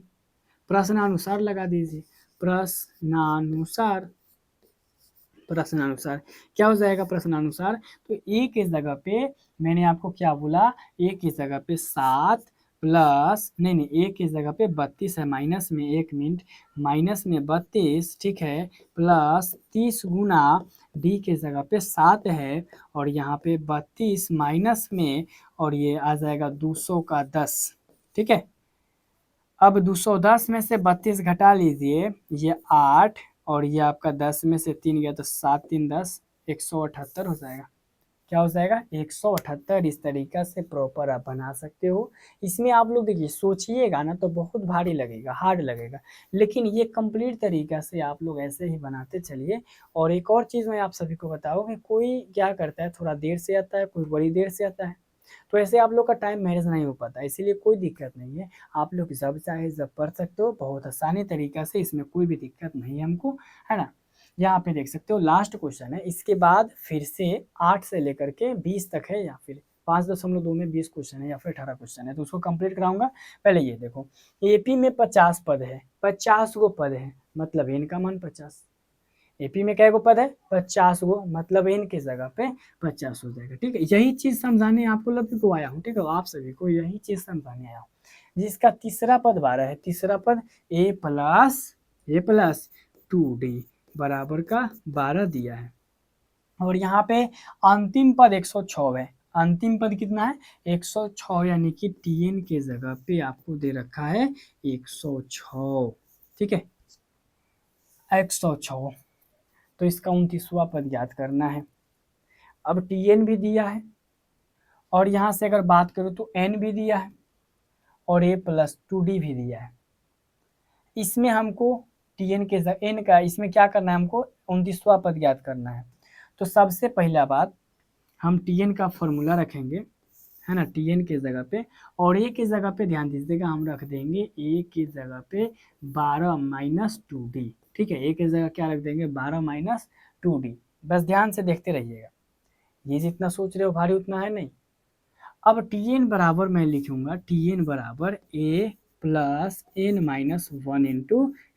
प्रश्नानुसार लगा दीजिए, प्रश्नानुसार, प्रश्नानुसार क्या हो जाएगा, प्रश्नानुसार, तो ए की जगह पे मैंने आपको क्या बोला, ए की जगह पे 7 प्लस, नहीं, ए की जगह पे 32 है, माइनस में 1 मिनट, माइनस में 32, ठीक है, प्लस 30 गुना डी के जगह पे 7 है, और यहाँ पे 32 माइनस में, और ये आ जाएगा 200 का 10, ठीक है। अब 210 में से 32 घटा लीजिए, ये 8, और ये आपका 10 में से 3 गया तो 7 3 10, 178 हो जाएगा। क्या हो जाएगा, 178। इस तरीका से प्रॉपर आप बना सकते हो। इसमें आप लोग देखिए सोचिएगा ना तो बहुत भारी लगेगा, हार्ड लगेगा, लेकिन ये कंप्लीट तरीका से आप लोग ऐसे ही बनाते चलिए। और एक और चीज़ मैं आप सभी को बताऊँ कि कोई क्या करता है, थोड़ा देर से आता है, कोई बड़ी देर से आता है, तो ऐसे आप लोग का टाइम मैनेज नहीं हो पाता, इसीलिए कोई दिक्कत नहीं है, आप लोग जब चाहे जब पढ़ सकते हो, बहुत आसानी तरीका से, इसमें कोई भी दिक्कत नहीं है हमको, है ना। यहाँ पे देख सकते हो लास्ट क्वेश्चन है, इसके बाद फिर से 8 से लेकर के 20 तक है, या फिर 5.2 में 20 क्वेश्चन है, या फिर 18 क्वेश्चन है, तो उसको कंप्लीट कराऊंगा। पहले ये देखो, एपी में 50 पद है, 50 गो पद है, मतलब इनका मान 50। एपी में क्या गो पद है, 50 गो, मतलब इन की जगह पे 50 हो जाएगा, ठीक है। यही चीज समझाने आपको लभी को आया हूँ, ठीक है, आप सभी को यही चीज समझाने आया हूँ। जिसका तीसरा पद 12 है, तीसरा पद a + 2d बराबर का 12 दिया है, और यहाँ पे अंतिम पद 106 है। अंतिम पद कितना है, 106, यानी कि tn के जगह पे आपको दे रखा है 106, ठीक है, 106। तो इसका 29वां पद याद करना है। अब tn भी दिया है, और यहाँ से अगर बात करूँ तो n भी दिया है, और a + 2d भी दिया है। इसमें हमको tn के n का, इसमें क्या करना है, हमको 29वां पद याद करना है। तो सबसे पहला बात, हम tn का फॉर्मूला रखेंगे, है ना, tn के जगह पे, और a की जगह पे ध्यान दीजिएगा, हम रख देंगे a की जगह पे 12 - 2d, ठीक है, a की जगह क्या रख देंगे, 12 - 2d। बस ध्यान से देखते रहिएगा, ये जितना सोच रहे हो भारी उतना है नहीं। अब tn बराबर मैं लिखूंगा, tn बराबर a + n - 1 ×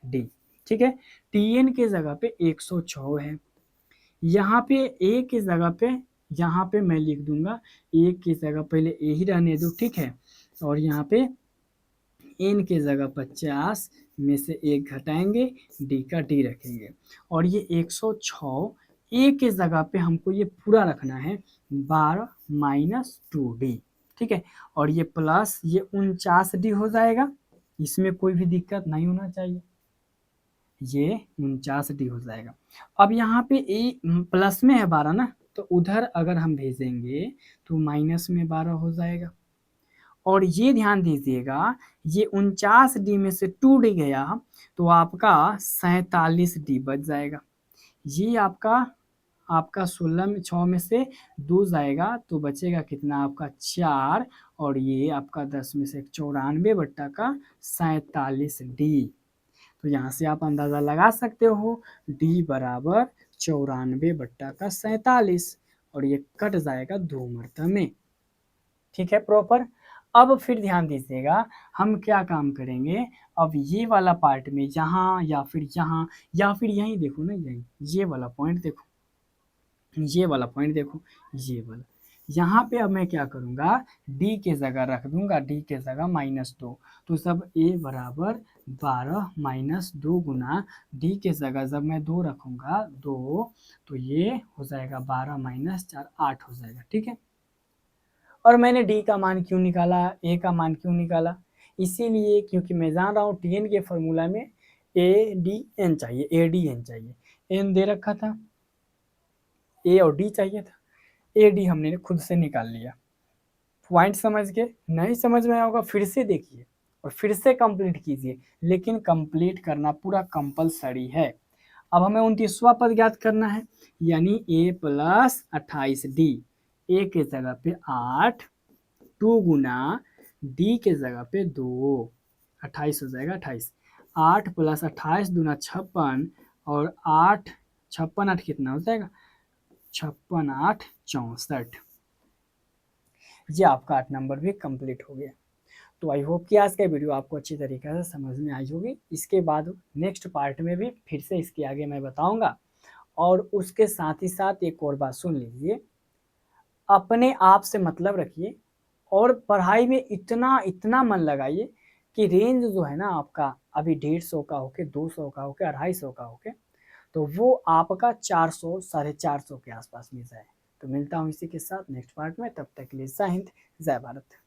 d, ठीक है। tn के जगह पे 106 है, यहाँ पे a की जगह पे, यहाँ पे मैं लिख दूंगा a की जगह पहले a ही रहने दो, ठीक है, और यहाँ पे n के जगह 50 में से 1 घटाएंगे, d का d रखेंगे, और ये 106 a के जगह पे हमको ये पूरा रखना है 12 माइनस 2d, ठीक है। और ये प्लस ये 49d हो जाएगा, इसमें कोई भी दिक्कत नहीं होना चाहिए, ये 49d हो जाएगा। अब यहाँ पे ए प्लस में है 12 ना, तो उधर अगर हम भेजेंगे तो माइनस में 12 हो जाएगा। और ये ध्यान दीजिएगा, ये 49d में से 2d गया तो आपका 47d बच जाएगा। ये आपका आपका 16 में 6 में से 2 जाएगा तो बचेगा कितना आपका 4, और ये आपका 10 में से 94 बट्टा का 47d। तो यहाँ से आप अंदाज़ा लगा सकते हो d बराबर 94 बट्टा का 47, और ये कट जाएगा 2 मरतबे में, ठीक है प्रॉपर। अब फिर ध्यान दीजिएगा, हम क्या काम करेंगे, अब ये वाला पार्ट में यहाँ या फिर यहाँ या फिर यहीं देखो ना, यहीं ये वाला पॉइंट देखो, ये वाला पॉइंट देखो, ये वाला, यहाँ पे अब मैं क्या करूँगा, d के जगह रख दूंगा, d के जगह -2, तो सब a बराबर 12 माइनस 2 गुना d के जगह जब मैं 2 रखूँगा 2, तो ये हो जाएगा 12 माइनस 4 8 हो जाएगा, ठीक है। और मैंने d का मान क्यों निकाला, a का मान क्यों निकाला, इसीलिए क्योंकि मैं जान रहा हूँ tn के फॉर्मूला में ADN चाहिए, ADN चाहिए, n दे रखा था, a और d चाहिए था, AD हमने खुद से निकाल लिया। पॉइंट समझ के, नहीं समझ में आया होगा फिर से देखिए और फिर से कंप्लीट कीजिए, लेकिन कंप्लीट करना पूरा कंपलसरी है। अब हमें 29वां पद ज्ञात करना है, यानी a प्लस 28d, a के जगह पे 8, 2 गुना d के जगह पे 2, 28 हो जाएगा, 28, 8 प्लस 28 दूना 56, और 8 56 8 कितना हो जाएगा, 56 8 64। ये आपका 8 नंबर भी कंप्लीट हो गया। तो आई होप कि आज का वीडियो आपको अच्छी तरीके से समझ में आई होगी। इसके बाद नेक्स्ट पार्ट में भी फिर से इसके आगे मैं बताऊंगा, और उसके साथ ही साथ एक और बात सुन लीजिए, अपने आप से मतलब रखिए और पढ़ाई में इतना इतना मन लगाइए कि रेंज जो है ना आपका अभी 150 का होके 200 का होके 250 का होके, तो वो आपका 400 450 के आसपास मिल जाए। तो मिलता हूँ इसी के साथ नेक्स्ट पार्ट में, तब तक के लिए जय हिंद जय भारत।